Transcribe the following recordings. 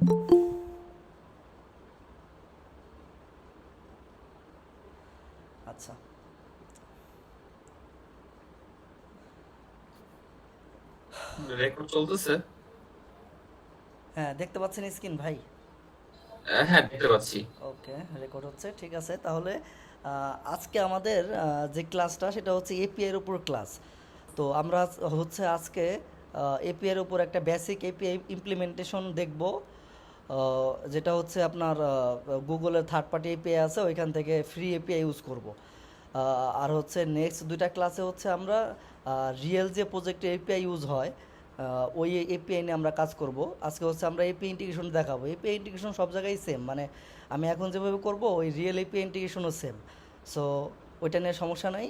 আচ্ছা, রেকর্ড চলতেছে। হ্যাঁ দেখতে পাচ্ছেন স্ক্রিন ভাই? হ্যাঁ, দেখতে পাচ্ছি। ওকে, রেকর্ড হচ্ছে, ঠিক আছে। তাহলে আজকে আমাদের যে ক্লাসটা সেটা হচ্ছে এপিআই এর উপর ক্লাস। তো আমরা হচ্ছে আজকে এপিআই এর উপর একটা বেসিক এপিআই ইমপ্লিমেন্টেশন দেখব, যেটা হচ্ছে আপনার গুগলের থার্ড পার্টি এপিআই আছে ওইখান থেকে ফ্রি এপিআই ইউজ করব। আর হচ্ছে নেক্সট দুইটা ক্লাসে হচ্ছে আমরা রিয়েল যে প্রজেক্টে এপিআই ইউজ হয় ওই এপিআই নিয়ে আমরা কাজ করব। আজকে হচ্ছে আমরা এপিআই ইন্টিগ্রেশন দেখাবো। এপিআই ইন্টিগ্রেশন সব জায়গায় সেম, মানে আমি এখন যেভাবে করব ওই রিয়েল এপিআই ইন্টিগ্রেশনও সেম। সো ওইটা নিয়ে সমস্যা নাই।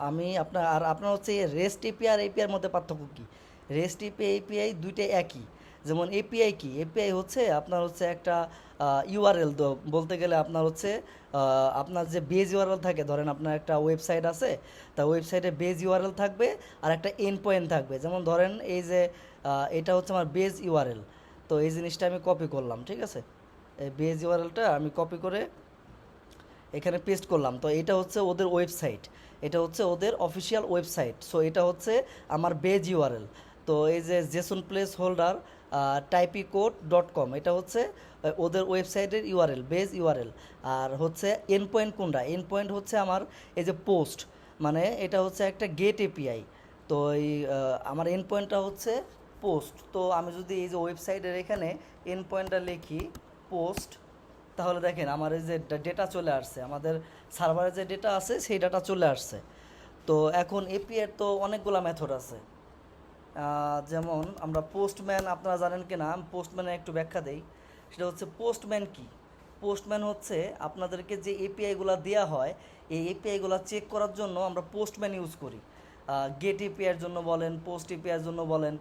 আমি আপনার হচ্ছে রেস্ট এপিআই আর এপিআই এর মধ্যে পার্থক্য কী? রেস্ট এপিআই এপিআই দুইটাই একই। যেমন এপিআই কি, এপিআই হচ্ছে আপনার হচ্ছে একটা ইউআরএল, বলতে গেলে আপনার হচ্ছে আপনার যে বেজ ইউআরএল থাকে, ধরেন আপনার একটা ওয়েবসাইট আছে, তা ওয়েবসাইটে বেজ ইউআরএল থাকবে আর একটা এন্ড পয়েন্ট থাকবে। যেমন ধরেন এই যে এটা হচ্ছে আমার বেজ ইউআরএল, তো এই জিনিসটা আমি কপি করলাম, ঠিক আছে। এই বেজ ইউআরএলটা আমি কপি করে এখানে পেস্ট করলাম, তো এটা হচ্ছে ওদের ওয়েবসাইট, এটা হচ্ছে ওদের অফিসিয়াল ওয়েবসাইট। সো এটা হচ্ছে আমার বেজ ইউআরএল। তো এই যে জেসন প্লেস হোল্ডার typicode.com, এটা হচ্ছে ওদের ওয়েবসাইটের ইউআরএল, বেজ ইউআরএল। আর হচ্ছে এন পয়েন্ট কোনটা, এন পয়েন্ট হচ্ছে আমার এই যে পোস্ট, মানে এটা হচ্ছে একটা গেট এপিআই। তো এই আমার এন পয়েন্টটা হচ্ছে পোস্ট। তো আমি যদি এই যে ওয়েবসাইটের এখানে এন পয়েন্টটা লিখি পোস্ট, তাহলে দেখেন আমার এই যে ডেটা চলে আসছে, আমাদের সার্ভারে যে ডেটা আছে সেই ডাটা চলে আসছে। তো এখন এপিআই এর তো অনেকগুলো মেথড আছে। যেমন আমরা পোস্টম্যান, আপনারা জানেন কি না, আমি পোস্টম্যানের একটু ব্যাখ্যা দেই। সেটা হচ্ছে পোস্টম্যান কি, পোস্টম্যান হচ্ছে আপনাদেরকে যে এপিআইগুলো দেওয়া হয় এই এপিআইগুলো চেক করার জন্য আমরা পোস্টম্যান ইউজ করি। গেট এপিআইয়ের জন্য বলেন, পোস্ট এপিআইয়ের জন্য বলেন।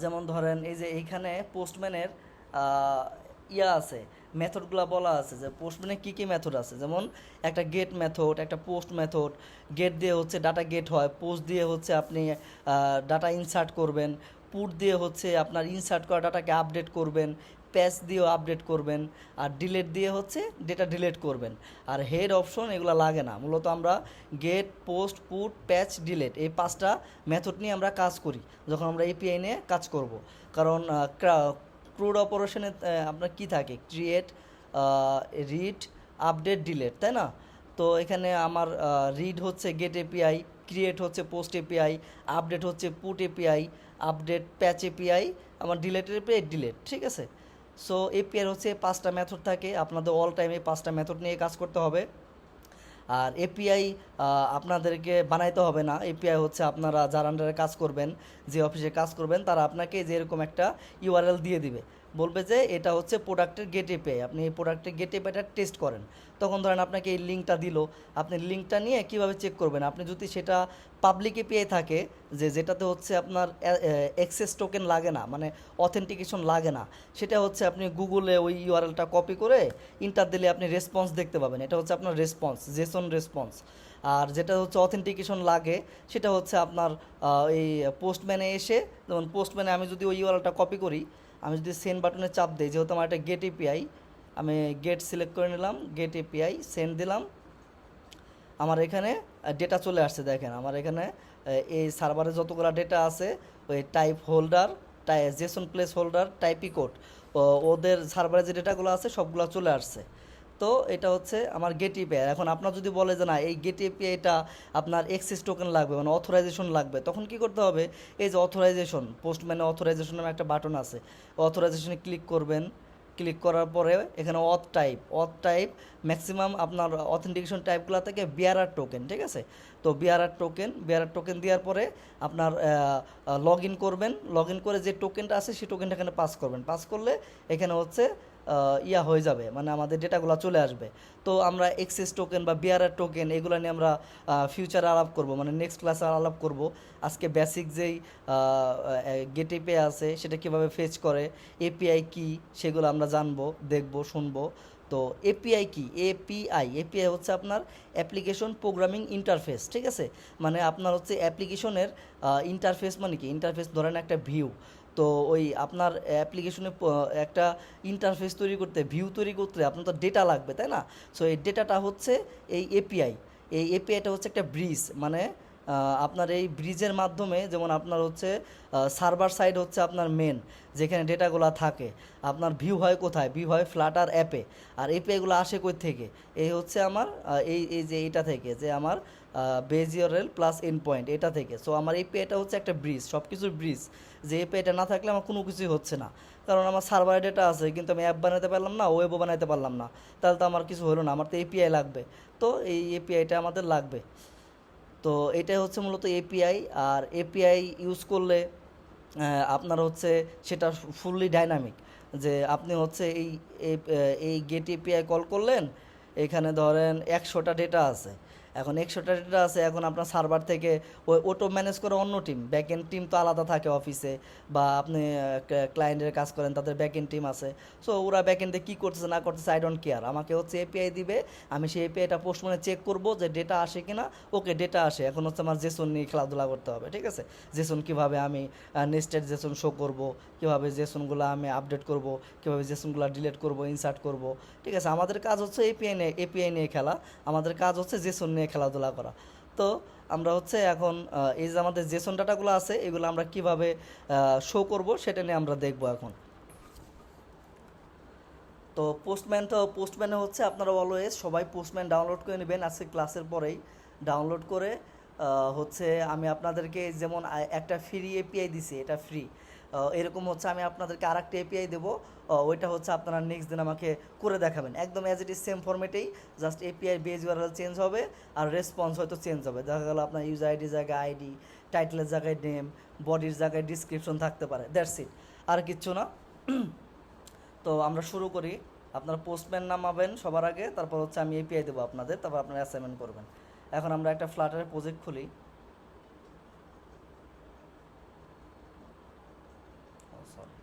যেমন ধরেন এই যে এইখানে পোস্টম্যানের ইয়া আছে, মেথডগুলো বলা আছে যে পোস্টম্যানে কী কী মেথড আছে। যেমন একটা গেট মেথড, একটা পোস্ট মেথড। গেট দিয়ে হচ্ছে ডাটা গেট হয়, পোস্ট দিয়ে হচ্ছে আপনি ডাটা ইনসার্ট করবেন, পুট দিয়ে হচ্ছে আপনার ইনসার্ট করা ডাটাকে আপডেট করবেন, প্যাচ দিয়েও আপডেট করবেন, আর ডিলেট দিয়ে হচ্ছে ডেটা ডিলেট করবেন। আর হেড অপশন এগুলো লাগে না, মূলত আমরা গেট, পোস্ট, পুট, প্যাচ, ডিলেট এই পাঁচটা মেথড নিয়ে আমরা কাজ করি যখন আমরা এপিআই নিয়ে কাজ করব। কারণ ক্রুড অপারেশনে আপনার কী থাকে, ক্রিয়েট, রিড, আপডেট, ডিলেট, তাই না? তো এখানে আমার রিড হচ্ছে গেট এপিআই, ক্রিয়েট হচ্ছে পোস্ট এপিআই, আপডেট হচ্ছে পুট এপিআই, আপডেট প্যাচ এপিআই, আমার ডিলেটের এপিআই ডিলেট, ঠিক আছে। সো এপিআই হচ্ছে পাঁচটা মেথড থাকে, আপনাদের অল টাইম এই পাঁচটা মেথড নিয়ে কাজ করতে হবে। আর এপিআই আপনাদেরকে বানাইতে হবে না, এপিআই হচ্ছে আপনারা যার আন্ডারে কাজ করবেন, যে অফিসে কাজ করবেন, তারা আপনাকে যে এরকম একটা ইউআরএল দিয়ে দিবে, বলবে যে এটা হচ্ছে প্রোডাক্টের গেট এপিআই, আপনি এই প্রোডাক্টের গেট এপিআইটা টেস্ট করেন। তখন ধরেন আপনাকে এই লিঙ্কটা দিল, আপনি লিঙ্কটা নিয়ে কিভাবে চেক করবেন, আপনি যদি সেটা পাবলিক এপিআই থাকে, যেটাতে হচ্ছে আপনার অ্যাক্সেস টোকেন লাগে না, মানে অথেন্টিকেশন লাগে না, সেটা হচ্ছে আপনি গুগলে ওই ইউআরএলটা কপি করে ইন্টার দিলে আপনি রেসপন্স দেখতে পাবেন, এটা হচ্ছে আপনার রেসপন্স, জেসন রেসপন্স। আর যেটা হচ্ছে অথেন্টিকেশন লাগে সেটা হচ্ছে আপনার এই পোস্টম্যানে এসে, যেমন পোস্টম্যানে আমি যদি ওই ইউআরএলটা কপি করি, আমি যদি সেন্ড বাটনে চাপ দিই, যেহেতু আমার একটা গেট এপিআই, আমি গেট সিলেক্ট করে নিলাম, গেট এপিআই সেন্ড দিলাম, আমার এখানে ডেটা চলে আসছে। দেখেন আমার এখানে এই সার্ভারে যতগুলো ডেটা আছে, ওই type holder, JSON placeholder, typicode, ওদের সার্ভারে যে ডেটাগুলো আছে সবগুলো চলে আসছে। তো এটা হচ্ছে আমার গেট এপিআই। এখন আপনার যদি বলে যে না এই গেট এপিআইটা আপনার এক্সেস টোকেন লাগবে, মানে অথরাইজেশন লাগবে, তখন কি করতে হবে, এই যে অথরাইজেশন, পোস্টম্যানে অথরাইজেশন নামে একটা বাটন আছে, অথরাইজেশনে ক্লিক করবেন। ক্লিক করার পরে এখানে অথ টাইপ ম্যাক্সিমাম আপনার অথেন্টিকেশন টাইপগুলো থেকে বিআরআর টোকেন, ঠিক আছে। তো বিআরআর টোকেন দেওয়ার পরে আপনার লগ ইন করবেন, লগ ইন করে যে টোকেনটা আছে সেই টোকেনটা এখানে পাস করবেন, পাস করলে এখানে হচ্ছে ইয়া হয়ে যাবে, মানে আমাদের ডেটাগুলো চলে আসবে। তো আমরা এক্সেস টোকেন বা বিআরআর টোকেন এগুলো নিয়ে আমরা ফিউচারে আলাপ করব, মানে নেক্সট ক্লাসে আলাপ করব। আজকে বেসিক যেই গেট এপিআই আছে সেটা কীভাবে ফেচ করে, এপিআই কি, সেগুলো আমরা জানবো, দেখবো, শুনবো। তো এপিআই কি? এপিআই হচ্ছে আপনার অ্যাপ্লিকেশন প্রোগ্রামিং ইন্টারফেস, ঠিক আছে? মানে আপনার হচ্ছে অ্যাপ্লিকেশনের ইন্টারফেস মানে কি? ইন্টারফেস ধরেন একটা ভিউ, তো ওই আপনার অ্যাপ্লিকেশনে একটা ইন্টারফেস তৈরি করতে, ভিউ তৈরি করতে আপনার তো ডেটা লাগবে, তাই না? সো এই ডেটাটা হচ্ছে এই এপিআই। এই এপিআইটা হচ্ছে একটা ব্রিজ, মানে আপনার এই ব্রিজের মাধ্যমে, যেমন আপনার হচ্ছে সার্ভার সাইড হচ্ছে আপনার মেন, যেখানে ডেটাগুলো থাকে। আপনার ভিউ হয় কোথায়? ভিউ হয় ফ্লাটার অ্যাপে। আর এপিআইগুলো আসে কই থেকে? এই হচ্ছে আমার এই এই যে এটা থেকে, যে আমার base URL plus end point, এটা থেকে। সো আমার এপিআইটা হচ্ছে একটা ব্রিজ, সব কিছুর ব্রিজ। যে এপিআইটা না থাকলে আমার কোনো কিছুই হচ্ছে না, কারণ আমার সার্ভারে ডেটা আছে কিন্তু আমি অ্যাপ বানাতে পারলাম না, ওয়েবও বানাতে পারলাম না, তাহলে তো আমার কিছু হলো না। আমার তো এপিআই লাগবে, তো এই এপিআইটা আমাদের লাগবে। তো এটাই হচ্ছে মূলত এপিআই। আর এপিআই ইউজ করলে আপনার হচ্ছে সেটা ফুললি ডাইনামিক, যে আপনি হচ্ছে এই গেট এপিআই কল করলেন, এখানে ধরেন 100টা ডেটা আছে। এখন 100টা ডেটা আছে, এখন আপনার সার্ভার থেকে ওই অটো ম্যানেজ করে অন্য টিম, ব্যাকএন্ড টিম তো আলাদা থাকে অফিসে, বা আপনি ক্লায়েন্টের কাজ করেন, তাদের ব্যাকএন্ড টিম আছে। সো ওরা ব্যাকএন্ডে কী করতেছে না করতেছে আই ডোন্ট কেয়ার, আমাকে হচ্ছে এপিআই দিবে, আমি সেই এপিআইটা পোস্টম্যানে চেক করব যে ডেটা আসে কিনা। ওকে, ডেটা আসে, এখন হচ্ছে আমার জেসন নিয়ে খেলাধুলা করতে হবে, ঠিক আছে? জেসন কীভাবে আমি নেস্টেড জেসন শো করব, কীভাবে জেসনগুলো আমি আপডেট করব, কীভাবে জেসনগুলো ডিলিট করব, ইনসার্ট করব, ঠিক আছে? আমাদের কাজ হচ্ছে এপিআই নিয়ে খেলা, আমাদের কাজ হচ্ছে জেসন নিয়ে খেলাধুলা করা। তো আমরা হচ্ছে এখন এই যে আমাদের জেসন ডাটাগুলো আছে, এগুলো আমরা কিভাবে শো করব সেটা নিয়ে আমরা দেখব এখন। তো পোস্টম্যানে হচ্ছে আপনারা অলওয়েজ সবাই পোস্টম্যান ডাউনলোড করে নেবেন আজকে ক্লাসের পরেই। ডাউনলোড করে হচ্ছে আমি আপনাদেরকে, যেমন একটা ফ্রি এপিআই দিছি, এটা ফ্রি। এরকম হচ্ছে আমি আপনাদেরকে আরেকটা এপিআই দেবো, ওইটা হচ্ছে আপনারা নেক্সট দিন আমাকে করে দেখাবেন, একদম অ্যাজ ইট ইজ সেম ফরম্যাটেই, just API base URL change হবে আর রেসপন্স হয়তো চেঞ্জ হবে। দেখা গেলো আপনার ইউজার আইডির জায়গায় আইডি, টাইটেলের জায়গায় নেম, বডির জায়গায় ডিসক্রিপশন থাকতে পারে, দ্যাটস ইট, আর কিচ্ছু না। তো আমরা শুরু করি। আপনার পোস্টম্যান নামাবেন সবার আগে, তারপর হচ্ছে আমি এপিআই দেবো আপনাদের, তারপর আপনারা অ্যাসাইনমেন্ট করবেন। এখন আমরা একটা ফ্লাটারের প্রজেক্ট খুলি। সরি,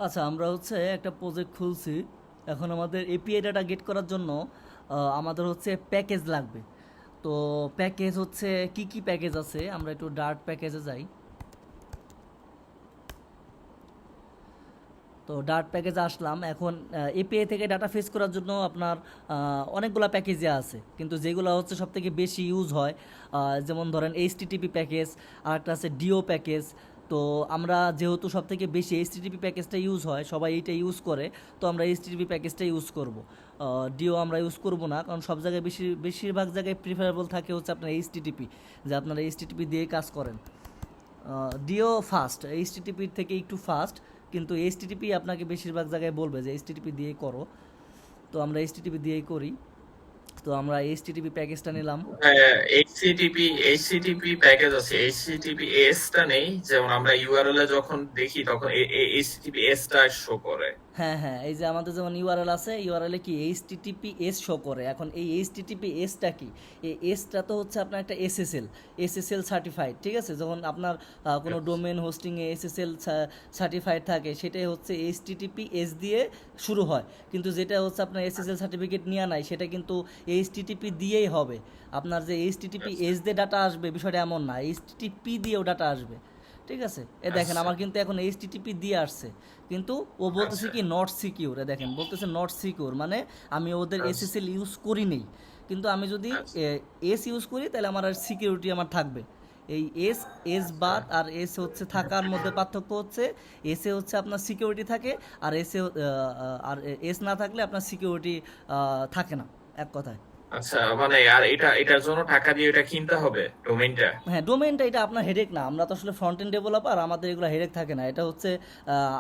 আচ্ছা, আমরা হচ্ছে একটা প্রজেক্ট খুলছি। এখন আমাদের এপিআই ডাটা গেট করার জন্য আমাদের হচ্ছে প্যাকেজ লাগবে। তো প্যাকেজ হচ্ছে কি কি প্যাকেজ আছে, আমরা একটু ডার্ট প্যাকেজে যাই। তো ডার্ট প্যাকেজে আসলাম। এখন এপিআই থেকে ডাটা ফেচ করার জন্য আপনার অনেকগুলো প্যাকেজে আছে, কিন্তু যেগুলো হচ্ছে সবথেকে বেশি ইউজ হয়, যেমন ধরেন এইচটিটিপি প্যাকেজ, আর একটা আছে ডিও প্যাকেজ। তো আমরা যেহেতু সবথেকে বেশি এইচটিটিপি প্যাকেজটা ইউজ হয়, সবাই এইটা ইউজ করে, তো আমরা এইচটিটিপি প্যাকেজটা ইউজ করব। ডিও আমরা ইউজ করব না, কারণ সব জায়গায় বেশিরভাগ জায়গায় প্রিফারেবল থাকে হচ্ছে আপনার এইচটিটিপি, যে আপনারা এইচটিটিপি দিয়ে কাজ করেন। ডিও ফাস্ট, এইচটিটিপির থেকে একটু ফাস্ট, কিন্তু এইচটিটিপি আপনাকে বেশিরভাগ জায়গায় বলবে যে এইচটিটিপি দিয়েই করো। তো আমরা এইচটিটিপি দিয়েই করি। তো আমরা এইচটিটিপি প্যাকেজটা নিলাম। এইচটিটিপি প্যাকেজ আছে, এইচটিটিপি এস টা নেই, যেমন আমরা ইউআরএল এ যখন দেখি তখন এইচটিটিপি এস টা শো করে। হ্যাঁ হ্যাঁ, এই যে আমাদের যেমন ইউআরএল আছে, ইউআরএল এ কি এইচটিটিপি এস শো করে। এখন এই এইচটিটিপি এসটা কি? এই এসটা তো হচ্ছে আপনার একটা এসএসএল সার্টিফাইড, ঠিক আছে? যখন আপনার কোনো ডোমেন হোস্টিংয়ে এসএসএল সার্টিফাইড থাকে, সেটাই হচ্ছে এইচটিটিপি এস দিয়ে শুরু হয়। কিন্তু যেটা হচ্ছে আপনার এসএসএল সার্টিফিকেট নেওয়া নাই, সেটা কিন্তু এইচটিটিপি দিয়েই হবে। আপনার যে এইচটিটিপি এস দিয়ে ডাটা আসবে, বিষয়টা এমন না, এইচটিটিপি দিয়েও ডাটা আসবে, ঠিক আছে? এ দেখেন, আমার কিন্তু এখন এইচটিটিপি দিয়ে আসছে, কিন্তু ও বলতেছে কি নট সিকিউর। এ দেখেন, বলতেছে নট সিকিউর, মানে আমি ওদের এসএসএল ইউজ করি নেই। কিন্তু আমি যদি এস ইউজ করি, তাহলে আমার আর সিকিউরিটি আমার থাকবে। এই এস বাদ আর এস হচ্ছে থাকার মধ্যে পার্থক্য হচ্ছে, এসে হচ্ছে আপনার সিকিউরিটি থাকে, আর এসে আর এস না থাকলে আপনার সিকিউরিটি থাকে না, এক কথায়। আচ্ছা, মানে আর এটার জন্য টাকা দিয়ে এটা কিনতে হবে ডোমেইনটা? হ্যাঁ, ডোমেইনটা এটা আপনার হেডেক না। আমরা তো আসলে ফ্রন্ট এন্ড ডেভেলপার, আমাদের এগুলো হেডেক থাকে না। এটা হচ্ছে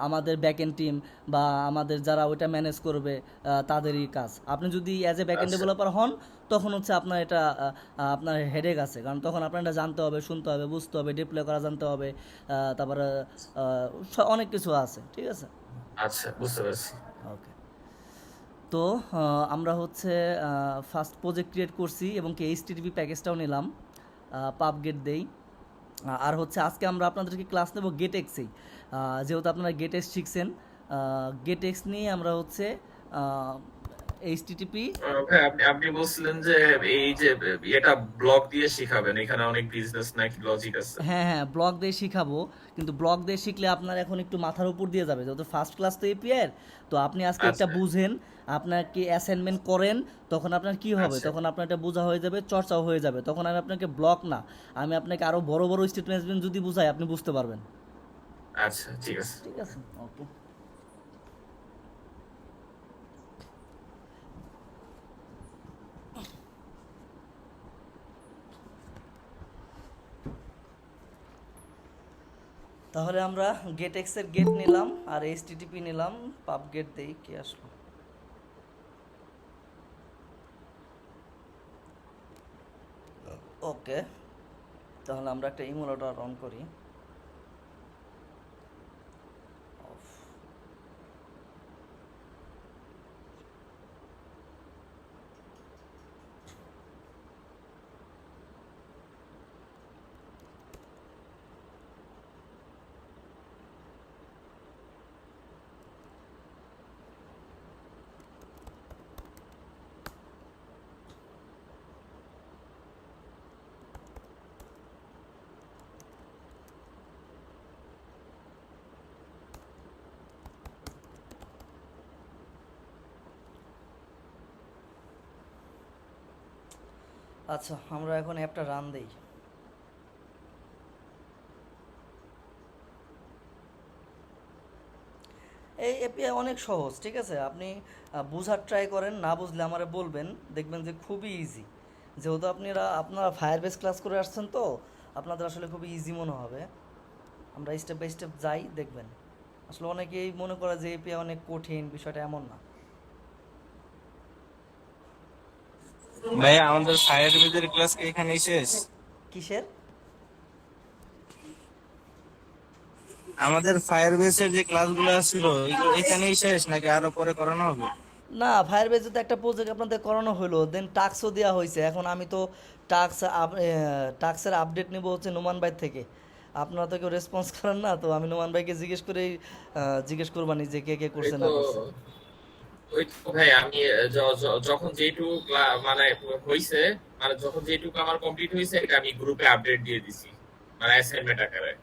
আমাদের ব্যাক এন্ড টিম বা আমাদের যারা ওইটা ম্যানেজ করবে তাদেরই কাজ। আপনি যদি অ্যাজ এ ব্যাক এন্ড আচ্ছা ডেভেলপার হন, তখন হচ্ছে আপনার এটা আপনার হেডেক আছে, কারণ তখন আপনার এটা জানতে হবে, শুনতে হবে, বুঝতে হবে, ডিপ্লয় করা জানতে হবে, তারপরে অনেক কিছু আছে, ঠিক আছে। আচ্ছা, বুঝতে পারছি। ওকে। তো আমরা হচ্ছে ফার্স্ট প্রজেক্ট ক্রিয়েট করছি এবং কি এইচটিটিপি প্যাকেজটাও নিলাম, পাব গেট দেই। আর হচ্ছে আজকে আমরা আপনাদেরকে ক্লাস নেব গেট এক্সেই, যেহেতু আপনারা গেট এক্স শিখছেন। গেট এক্স নিয়ে আমরা হচ্ছে এইচটিটিপি। ভাই, আপনি আপনি বলছিলেন যে এই যে এটা ব্লক দিয়ে শিখাবেন, এখানে অনেক বিজনেস নাকি লজিক আছে। হ্যাঁ হ্যাঁ, ব্লক দিয়ে শিখাবো, কিন্তু ব্লক দিয়ে শিখলে আপনার এখন একটু মাথার উপর দিয়ে যাবে, যেহেতু ফার্স্ট ক্লাস তো এপিআই। তো আপনি আজকে একটা আচ্ছা বুঝেন, আপনার কি অ্যাসাইনমেন্ট করেন, তখন আপনার কি হবে, আচ্ছা তখন আপনার এটা বোঝা হয়ে যাবে, চর্চাও হয়ে যাবে। তখন আমি আপনাকে ব্লক না, আমি আপনাকে আরও বড় বড় স্টেটমেন্ট যদি বুঝাই, আপনি বুঝতে পারবেন। আচ্ছা, ঠিক আছে। ঠিক আছে, ওকে। তাহলে আমরা গেট এক্স এর গেট নিলাম আর এইচটিটিপি নিলাম। পাব গেট দেই, কি আসলো। ওকে, তাহলে আমরা একটা ইমুলেটর অন করি। আচ্ছা, আমরা এখন অ্যাপটা রান দেই। এই এপিআই অনেক সহজ, ঠিক আছে। আপনি বোঝার ট্রাই করেন, না বুঝলে আমারে বলবেন, দেখবেন যে খুবই ইজি। যেহেতু আপনারা ফায়ার বেস ক্লাস করে আসছেন, তো আপনাদের আসলে খুবই ইজি মনে হবে। আমরা স্টেপ বাই স্টেপ যাই, দেখবেন। আসলে অনেকেই মনে করে যে এপিআই অনেক কঠিন, বিষয়টা এমন না। ভাইয়া আমাদের ফায়ার বেজের ক্লাস কি এখানেই শেষ? কিসের? আমাদের ফায়ার বেসের যে ক্লাসগুলো ছিল এগুলো এখানেই শেষ নাকি আরো পরে করানো হবে? না, ফায়ার বেজে তো একটা প্রজেক্ট আপনাদের করানো হলো, দেন টাস্কও দেওয়া হয়েছে। এখন আমি তো টাস্ক টাস্কের আপডেট নেব হচ্ছে নোমান ভাই থেকে। আপনারা তো কেউ রেসপন্স করেন না, তো আমি নোমান ভাইকে জিজ্ঞেস করেই জিজ্ঞেস করবানি যে কে কে ওই করছে তো না করছে। ওই তো ভাই, আমি যখন যেটুকু মানে হইছে, মানে যখন যেটুকু আমার কমপ্লিট হয়েছে এটা আমি গ্রুপে আপডেট দিয়ে দিছি, মানে অ্যাসাইনমেন্ট আকারে।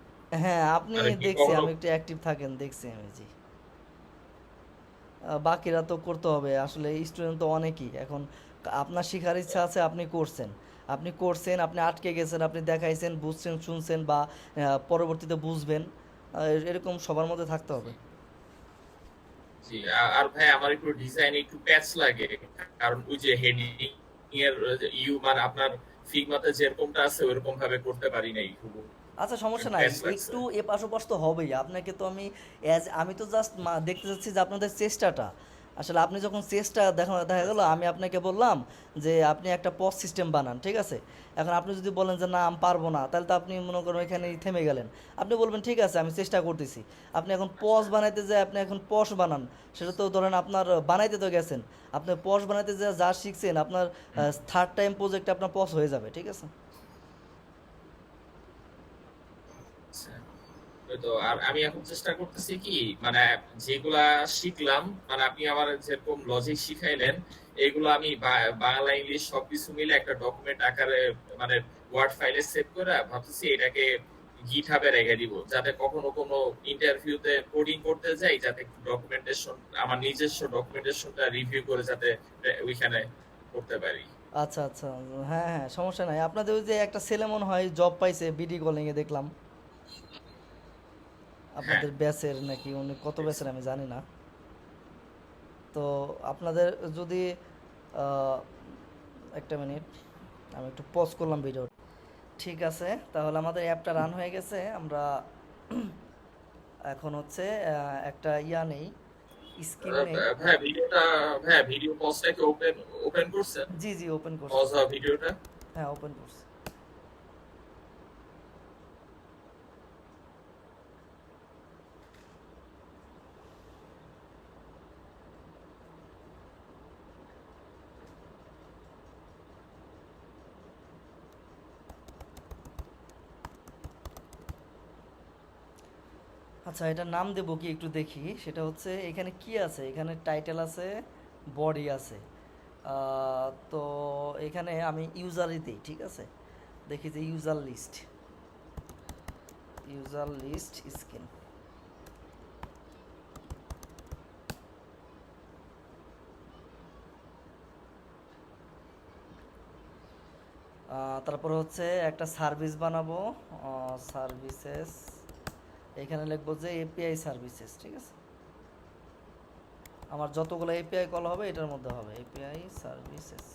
হ্যাঁ, আপনি মানে কি দেখছি, কখনো আমি একটু অ্যাক্টিভ থাকেন দেখছি আমি, জি। বাকিরা তো করতে হবে আসলে, স্টুডেন্ট তো অনেকই এখন। আপনার শেখার ইচ্ছা আছে, আপনি করছেন, আপনি আটকে গেছেন, আপনি দেখাইছেন, বুঝছেন, শুনছেন, বা পরবর্তীতে বুঝবেন। এরকম সবার মধ্যে থাকতে হবে। জি, আর ভাই আমার একটু ডিজাইন একটু প্যাচ লাগে, কারণ ওই যে হেডিং এর মানে আপনার ফিগমাতে যেরকমটা আছে ওইরকম ভাবে করতে পারি নাই, খুব আচ্ছা, সমস্যা নাই, প্যাচ লাগছে। একটু এপাশ ওপাশ তো হবেই। আপনাকে তো আমি তো জাস্ট দেখতে চাচ্ছি যে আপনাদের চেষ্টাটা, আসলে আপনি যখন চেষ্টা দেখা গেল, আচ্ছা আমি আপনাকে বললাম যে আপনি একটা পজ সিস্টেম বানান, ঠিক আছে। এখন আপনি যদি বলেন যে না আমি পারবো না, তাহলে তো আপনি মনে করেন এখানেই থেমে গেলেন। আপনি বলবেন ঠিক আছে আমি চেষ্টা করতেছি। আপনি এখন পজ আচ্ছা বানাইতে যায়, আপনি এখন পশ বানান, সেটা তো ধরেন আপনার বানাইতে তো গেছেন, আপনি পশ বানাইতে যা শিখছেন, আপনার থার্ড টাইম প্রজেক্টে আপনার পজ হয়ে যাবে, ঠিক আছে। আচ্ছা। ওই তো, আর আমি এখন চেষ্টা করতেছি কি, মানে যেগুলা শিখলাম, মানে আপনি আমার যেরকম লজিক শিখাইলেন, এগুলো আমি বাংলা ইংলিশ সবকিছু মিলে একটা ডকুমেন্ট আকারে, মানে ওয়ার্ড ফাইলে সেভ করে ভাবতেছি এটাকে গিটহাবে রেখে দিব, যাতে কখনো কোনো ইন্টারভিউতে কোডিং করতে যাই, যাতে ডকুমেন্টেশন, আমার নিজস্ব ডকুমেন্টেশনটা রিভিউ করে যাতে ওইখানে করতে পারি। আচ্ছা আচ্ছা, হ্যাঁ হ্যাঁ, সমস্যা নাই। আপনাদের ওই যে একটা ছেলে মনে হয় জব পাইছে বিডি কলিংয়ে, দেখলাম হ্যাঁ, আপনাদের ব্যাচের নাকি, উনি কত দেখছি। ব্যাচের আমি জানি না। তো আপনাদের যদি আহ, একটা মিনিট, আমি একটু পজ করলাম ভিডিও। ঠিক আছে, তাহলে আমাদের অ্যাপটা রান হয়ে গেছে। আমরা এখন হচ্ছে একটা নেই, স্ক্রিন নেই। ভাইয়া ভিডিওটা, ভাইয়া ভিডিও পজটাকে ওপেন ওপেন করছেন? জি জি, ওপেন করছি। পজ হওয়া ভিডিওটা। হ্যাঁ, ওপেন করছি। আচ্ছা, এটার নাম দেবো কি একটু দেখি। সেটা হচ্ছে এখানে কি আছে, এখানে টাইটেল আছে, বডি আছে। তো এখানে আমি ইউজারই দিই, ঠিক আছে। দেখি যে ইউজার লিস্ট স্ক্রিন। তারপর হচ্ছে একটা সার্ভিস বানাবো, সার্ভিসেস। এখানে লিখবো যে এপিআই সার্ভিসেস, ঠিক আছে। আমার যতগুলো এপিআই কল হবে এটার মধ্যে হবে এপিআই সার্ভিসেস।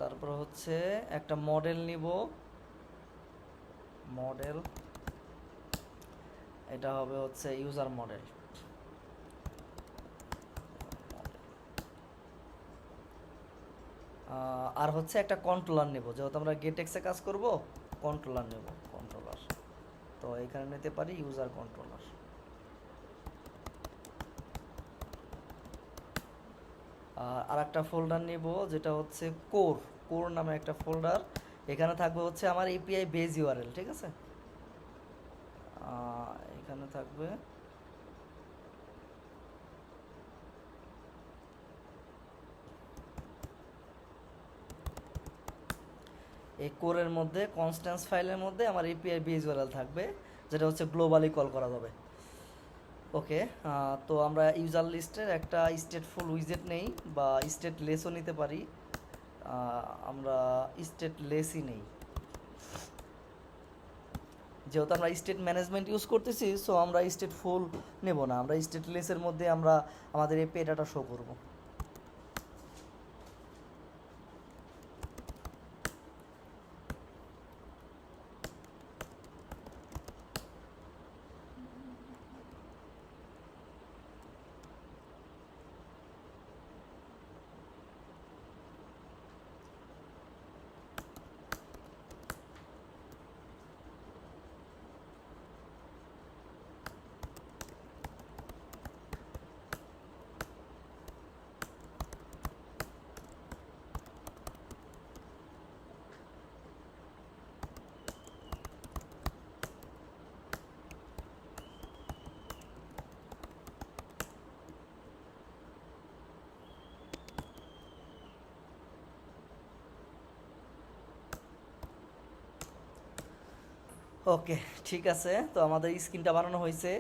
তারপর হচ্ছে একটা মডেল নিব, মডেল, এটা হবে হচ্ছে ইউজার মডেল। আর হচ্ছে একটা কন্ট্রোলার নেব, যেহেতু আমরা গেটেক্সে কাজ করব, কন্ট্রোলার নেব, কন্ট্রোলার। তো এখানে নিতে পারি ইউজার কন্ট্রোলার। আর একটা ফোল্ডার নেব যেটা হচ্ছে কোর, কোর নামে একটা ফোল্ডার। এখানে থাকবে হচ্ছে আমার এপিআই বেজ ইউআরএল, ঠিক আছে। এখানে থাকবে এই কোরের মধ্যে, কনস্ট্যান্স ফাইলের মধ্যে আমার এপিআই বেজ ইউআরএল থাকবে, যেটা হচ্ছে গ্লোবালি কল করা যাবে। ওকে, তো আমরা ইউজার লিস্টের একটা স্টেটফুল উইজেট নেই, বা স্টেট লেসও নিতে পারি। আমরা স্টেট লেসই নেই, যেহেতু আমরা স্টেট ম্যানেজমেন্ট ইউজ করতেছি। সো আমরা স্টেট ফুল নেব না, আমরা স্টেট লেসের মধ্যে আমরা আমাদের এপিআই ডাটা শো করব। ওকে, ঠিক আছে। তো আমাদের স্ক্রিনটা বানানো হয়েছে।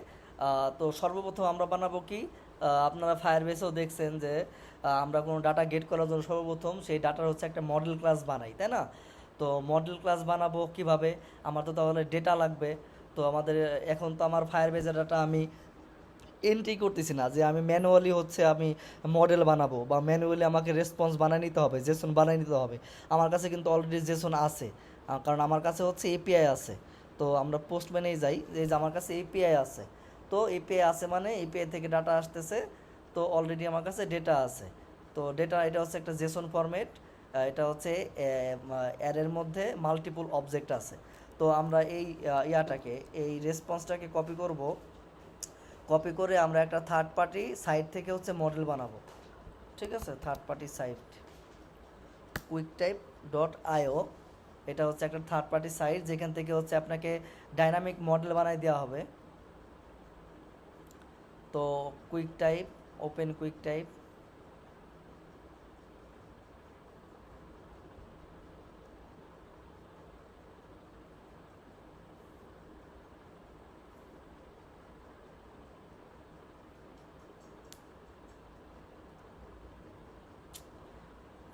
তো সর্বপ্রথম আমরা বানাবো কি, আপনারা ফায়ারবেসেও দেখছেন যে আমরা কোনো ডাটা গেট করার জন্য সর্বপ্রথম সেই ডাটার হচ্ছে একটা মডেল ক্লাস বানাই, তাই না? তো মডেল ক্লাস বানাবো কিভাবে, আমার তো তাহলে ডেটা লাগবে। তো আমাদের এখন তো আমার ফায়ারবেসের ডাটা আমি এন্ট্রি করতেছি না, যে আমি ম্যানুয়ালি হচ্ছে আমি মডেল বানাবো, বা ম্যানুয়ালি আমাকে রেসপন্স বানিয়ে নিতে হবে, জেসন বানিয়ে নিতে হবে। আমার কাছে কিন্তু অলরেডি জেসন আছে, কারণ আমার কাছে হচ্ছে এপিআই আছে। তো আমরা পোস্টম্যানেই যাই, যে আমার কাছে এপিআই আছে। তো এপিআই আছে মানে এপিআই থেকে ডাটা আসতেছে, তো অলরেডি আমার কাছে ডেটা আছে। তো ডেটা এটা হচ্ছে একটা জেসন ফরম্যাট, এটা হচ্ছে অ্যারের মধ্যে মাল্টিপল অবজেক্ট আছে। তো আমরা এই এই রেসপন্সটাকে কপি করব, কপি করে আমরা একটা থার্ড পার্টি সাইট থেকে হচ্ছে মডেল বানাবো, ঠিক আছে। থার্ড পার্টি সাইট QuickType.io, এটা হচ্ছে একটা থার্ড পার্টি সাইট, যেখান থেকে হচ্ছে আপনাকে ডাইনামিক মডেল বানাই দেওয়া হবে। তো কুইকটাইপ, ওপেন কুইকটাইপ।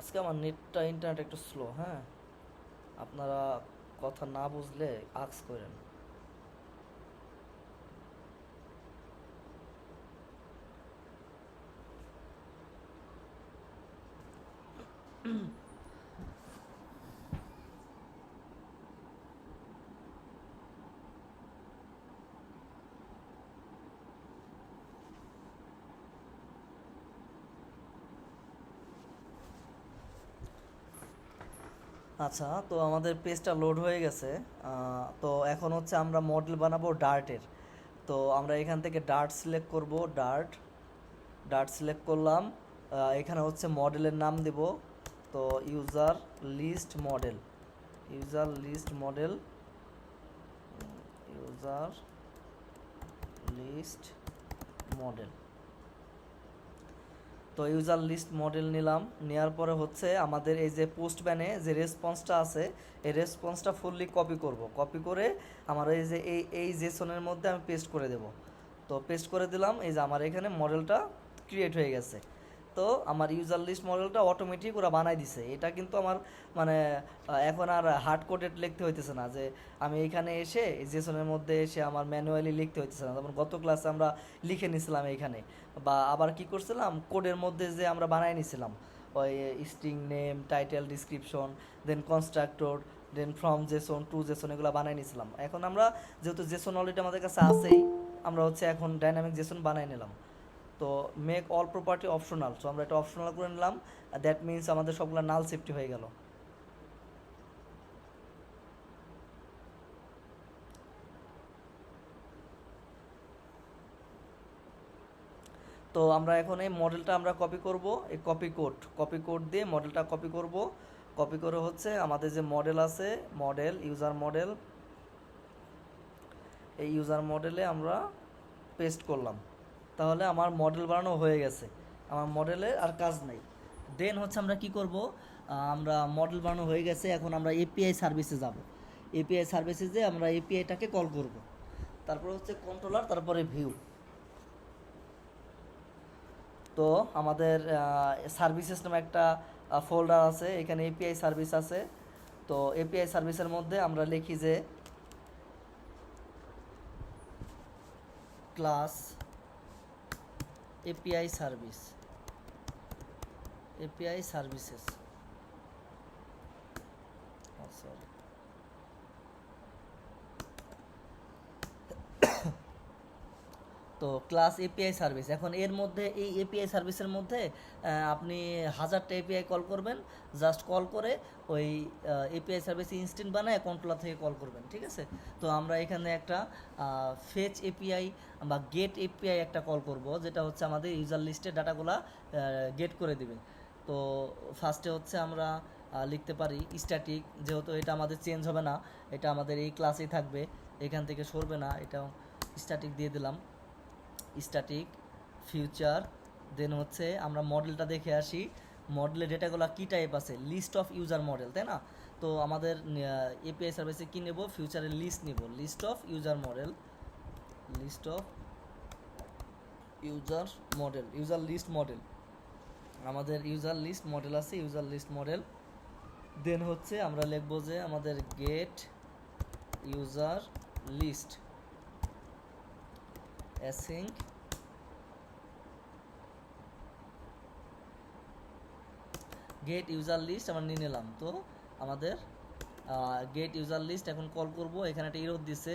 আজকে আমার নেটটা ইন্টারনেট একটু স্লো, হ্যাঁ, আপনারা কথা না বুঝলে আক্স করেন। আচ্ছা, তো আমাদের পেজটা লোড হয়ে গেছে। তো এখন হচ্ছে আমরা মডেল বানাবো ডার্টের। তো আমরা এখান থেকে ডার্ট সিলেক্ট করব। ডার্ট সিলেক্ট করলাম। এখানে হচ্ছে মডেলের নাম দেব। তো user list model, user list model, user list model. তো ইউজার লিস্ট মডেল নিলাম। নেওয়ার পরে হচ্ছে আমাদের এই যে পোস্টম্যানে যে রেসপন্সটা আছে, এই রেসপন্সটা ফুললি কপি করব। কপি করে আমার এই যে এই জেসনের মধ্যে আমি পেস্ট করে দেব। তো পেস্ট করে দিলাম। এই যে আমার এখানে মডেলটা ক্রিয়েট হয়ে গেছে। তো আমার ইউজার লিস্ট মডেলটা অটোমেটিক ওরা বানাই দিছে। এটা কিন্তু আমার মানে এখন আর হার্ড কোডেড লিখতে হইতেছে না, যে আমি এখানে এসে জেসনের মধ্যে এসে আমার ম্যানুয়ালি লিখতে হইতেছে না। যেমন গত ক্লাসে আমরা লিখে নিছিলাম এইখানে, বা আবার কি করছিলাম কোডের মধ্যে যে আমরা বানাই নিছিলাম ওই string name, title, description, then constructor, then from JSON to JSON, এগুলো বানাই নিছিলাম। এখন আমরা যেহেতু জেসন অলরেডি আমাদের কাছে আছেই, আমরা হচ্ছে এখন ডাইনামিক জেসন বানাই নিলাম। তো make all property optional, so আমরা এটা অপশনাল করে নিলাম। দ্যাট মিনস আমাদের সবগুলো নাল সেফটি হয়ে গেল। তো আমরা এখন এই মডেলটা আমরা কপি করব। এই কপি কোড দিয়ে মডেলটা কপি করব। কপি করে হচ্ছে আমাদের যে মডেল আছে, মডেল, ইউজার মডেল, এই ইউজার মডেলে আমরা পেস্ট করলাম। তাহলে আমার মডেল বানানো হয়ে গেছে, আমার মডেলে আর কাজ নেই। দেন হচ্ছে আমরা কি করব, আমরা মডেল বানানো হয়ে গেছে, এখন আমরা এপিআই সার্ভিসে যাব। এপিআই সার্ভিসে যে আমরা এপিআইটাকে কল করব। তারপর হচ্ছে কন্ট্রোলার, তারপরে ভিউ। তো আমাদের সার্ভিসেস নামে একটা ফোল্ডার আছে, এখানে এপিআই সার্ভিস আছে। তো এপিআই সার্ভিসের মধ্যে আমরা লিখি যে class API service, API services, sorry. তো ক্লাস এপিআই সার্ভিস, এখন এর মধ্যে এই এপিআই সার্ভিসের মধ্যে আপনি 1000টা এপিআই কল করবেন। জাস্ট কল করে ওই এপিআই সার্ভিস ইনস্ট্যান্ট বানায় কন্ট্রোলার থেকে কল করবেন, ঠিক আছে। তো আমরা এখানে একটা ফেচ এপিআই বা গেট এপিআই একটা কল করব, যেটা হচ্ছে আমাদের ইউজার লিস্টের ডাটাগুলা গেট করে দিবে। তো ফার্স্টে হচ্ছে আমরা লিখতে পারি স্ট্যাটিক, যেহেতু এটা আমাদের চেঞ্জ হবে না, এটা আমাদের এই ক্লাসেই থাকবে, এখান থেকে সরবে না, এটা স্ট্যাটিক দিয়ে দিলাম। স্ট্যাটিক ফিউচার, দেন হচ্ছে আমরা মডেলটা দেখে আসি। মডেলের ডেটাগুলো কী টাইপ আছে, লিস্ট অফ ইউজার মডেল, তাই না? তো আমাদের এপিআই সার্ভিসে কী নেব, ফিউচারের লিস্ট নেব, list of user model, list of user model, user list model. আমাদের ইউজার লিস্ট মডেল আছে, ইউজার লিস্ট মডেল। দেন হচ্ছে আমরা লিখব যে আমাদের get user list async get user list আমরা নিয়ে নিলাম। তো আমাদের গেট ইউজার লিস্ট এখন কল করব। এখানে একটা এরর দিছে,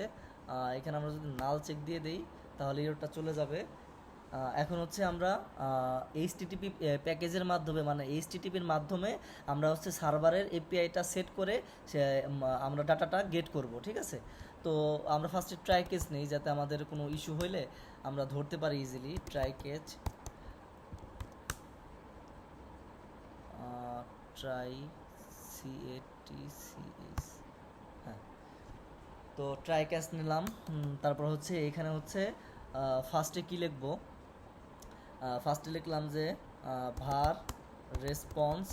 এখানে আমরা যদি নাল চেক দিয়ে দেই তাহলে এররটা চলে যাবে। এখন হচ্ছে আমরা এইচটিটিপি প্যাকেজের মাধ্যমে, মানে এইচটিটিপির মাধ্যমে আমরা হচ্ছে সার্ভারের এপিআইটা সেট করে আমরা ডাটাটা গেট করব, ঠিক আছে। তো আমরা ফার্স্টে ট্রাই কেস নেই, যাতে আমাদের কোনো ইস্যু হইলে আমরা ধরতে পারি easily. Try catch, try CATCH, হ্যাঁ। তো ট্রাই ক্যাচ নিলাম। তারপর হচ্ছে এখানে হচ্ছে ফার্স্টে কী লিখবো, ফার্স্টে লিখলাম যে ভার রেসপন্স,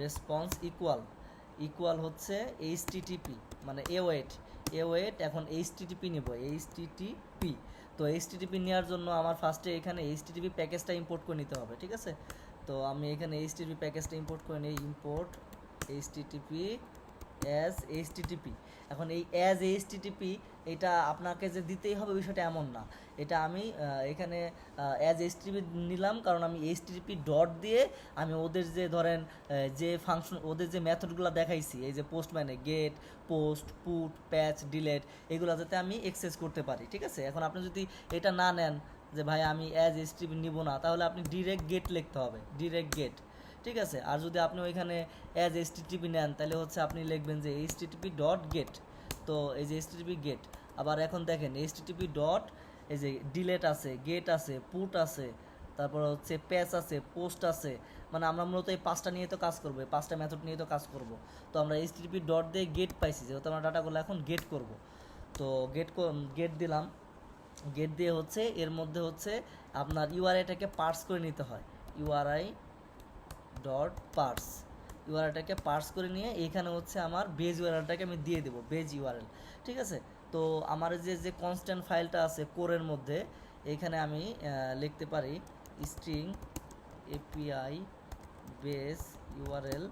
রেসপন্স ইকুয়াল হচ্ছে এইচটিটিপি, মানে এওয়েট এখন এইচটিটিপি নেব, এইচটিটিপি। তো এইচটিটিপি নেওয়ার জন্য আমার ফার্স্টে এখানে এইচটিটিপি প্যাকেজটা ইম্পোর্ট করে নিতে হবে, ঠিক আছে। তো আমি এখানে এইচটিটিপি প্যাকেজটা ইম্পোর্ট করে নিই, ইম্পোর্ট এইচটিটিপি অ্যাজ এইচটিটিপি। এখন এই অ্যাজ এইচটিটিপি এটা আপনাকে যে দিতেই হবে বিষয়টা এমন না। এটা আমি এখানে অ্যাজ এইচটিটিপি নিলাম, কারণ আমি এইচটিটিপি ডট দিয়ে আমি ওদের যে ধরেন যে ফাংশন, ওদের যে মেথডগুলো দেখাইছি, এই যে পোস্ট মানে গেট, পোস্ট, পুট, প্যাচ, ডিলেট, এগুলো যাতে আমি এক্সেস করতে পারি। ঠিক আছে, এখন আপনি যদি এটা না নেন যে ভাই আমি অ্যাজ এইচটিটিপি নিব না, তাহলে আপনি ডিরেক্ট গেট লিখতে হবে, ডিরেক্ট গেট। ঠিক আছে, আর যদি আপনি ওইখানে অ্যাজ এইচটিটিপি নেন তাহলে হচ্ছে আপনি লিখবেন যে এইচটিটিপি ডট গেট। তো এই যে এইচটিটিপি গেট, আবার এখন দেখেন এইচটিটিপি ডট, এই যে ডিলেট আছে, গেট আছে, পুট আছে, তারপর হচ্ছে প্যাচ আছে, পোস্ট আছে। মানে আমরা মূলত এই পাঁচটা নিয়ে তো কাজ করবো, এই পাঁচটা মেথড নিয়ে তো কাজ করব। তো আমরা এইচটিটিপি ডট দিয়ে গেট পাইছি, যেহেতু আমরা ডাটাগুলো এখন গেট করব। তো গেট দিলাম। গেট দিয়ে হচ্ছে এর মধ্যে হচ্ছে আপনার ইউআরআইটাকে পার্স করে নিতে হয়, ইউআরআই ডট পার্স। ইউআরএলটাকে পার্স করে নিয়ে এইখানে হচ্ছে আমার বেজ ইউআরএলটাকে আমি দিয়ে দেবো, বেজ ইউআরএল। ঠিক আছে, তো আমার যে যে কনস্ট্যান্ট ফাইলটা আছে কোরের মধ্যে, এইখানে আমি লিখতে পারি string API base URL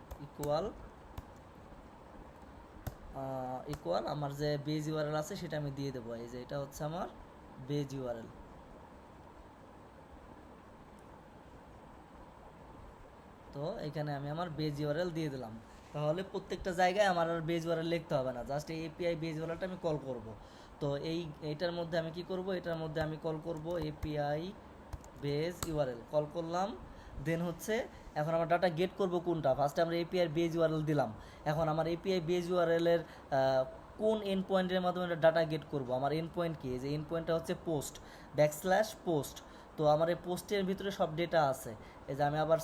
equal আমার যে বেজ ইউআরএল আছে সেটা আমি দিয়ে দেবো। এই যে এটা হচ্ছে আমার বেজ ইউআরএল। তো এখানে আমি আমার বেজ ইউআরএল দিয়ে দিলাম। তাহলে প্রত্যেকটা জায়গায় আমার আর বেজ ইউআরএল লিখতে হবে না, জাস্ট এই এপিআই বেজ ইউআরএলটা আমি কল করব। তো এইটার মধ্যে আমি কি করব, এটার মধ্যে আমি কল করব এপিআই বেজ ইউআরএল, কল করলাম। দেন হচ্ছে এখন আমার ডাটা গেট করব কোনটা, ফার্স্টে আমরা এপিআই বেজ ইউআরএল দিলাম। এখন আমার এপিআই বেজ ইউআরএলের কোন এন্ড পয়েন্টের মাধ্যমে ডাটা গেট করব, আমার এন্ড পয়েন্ট কি, যে এন্ড পয়েন্টটা হচ্ছে পোস্ট, /পোস্ট। তো আমার এই পোস্টের ভিতরে সব ডেটা আছে। এই যে আমি আবার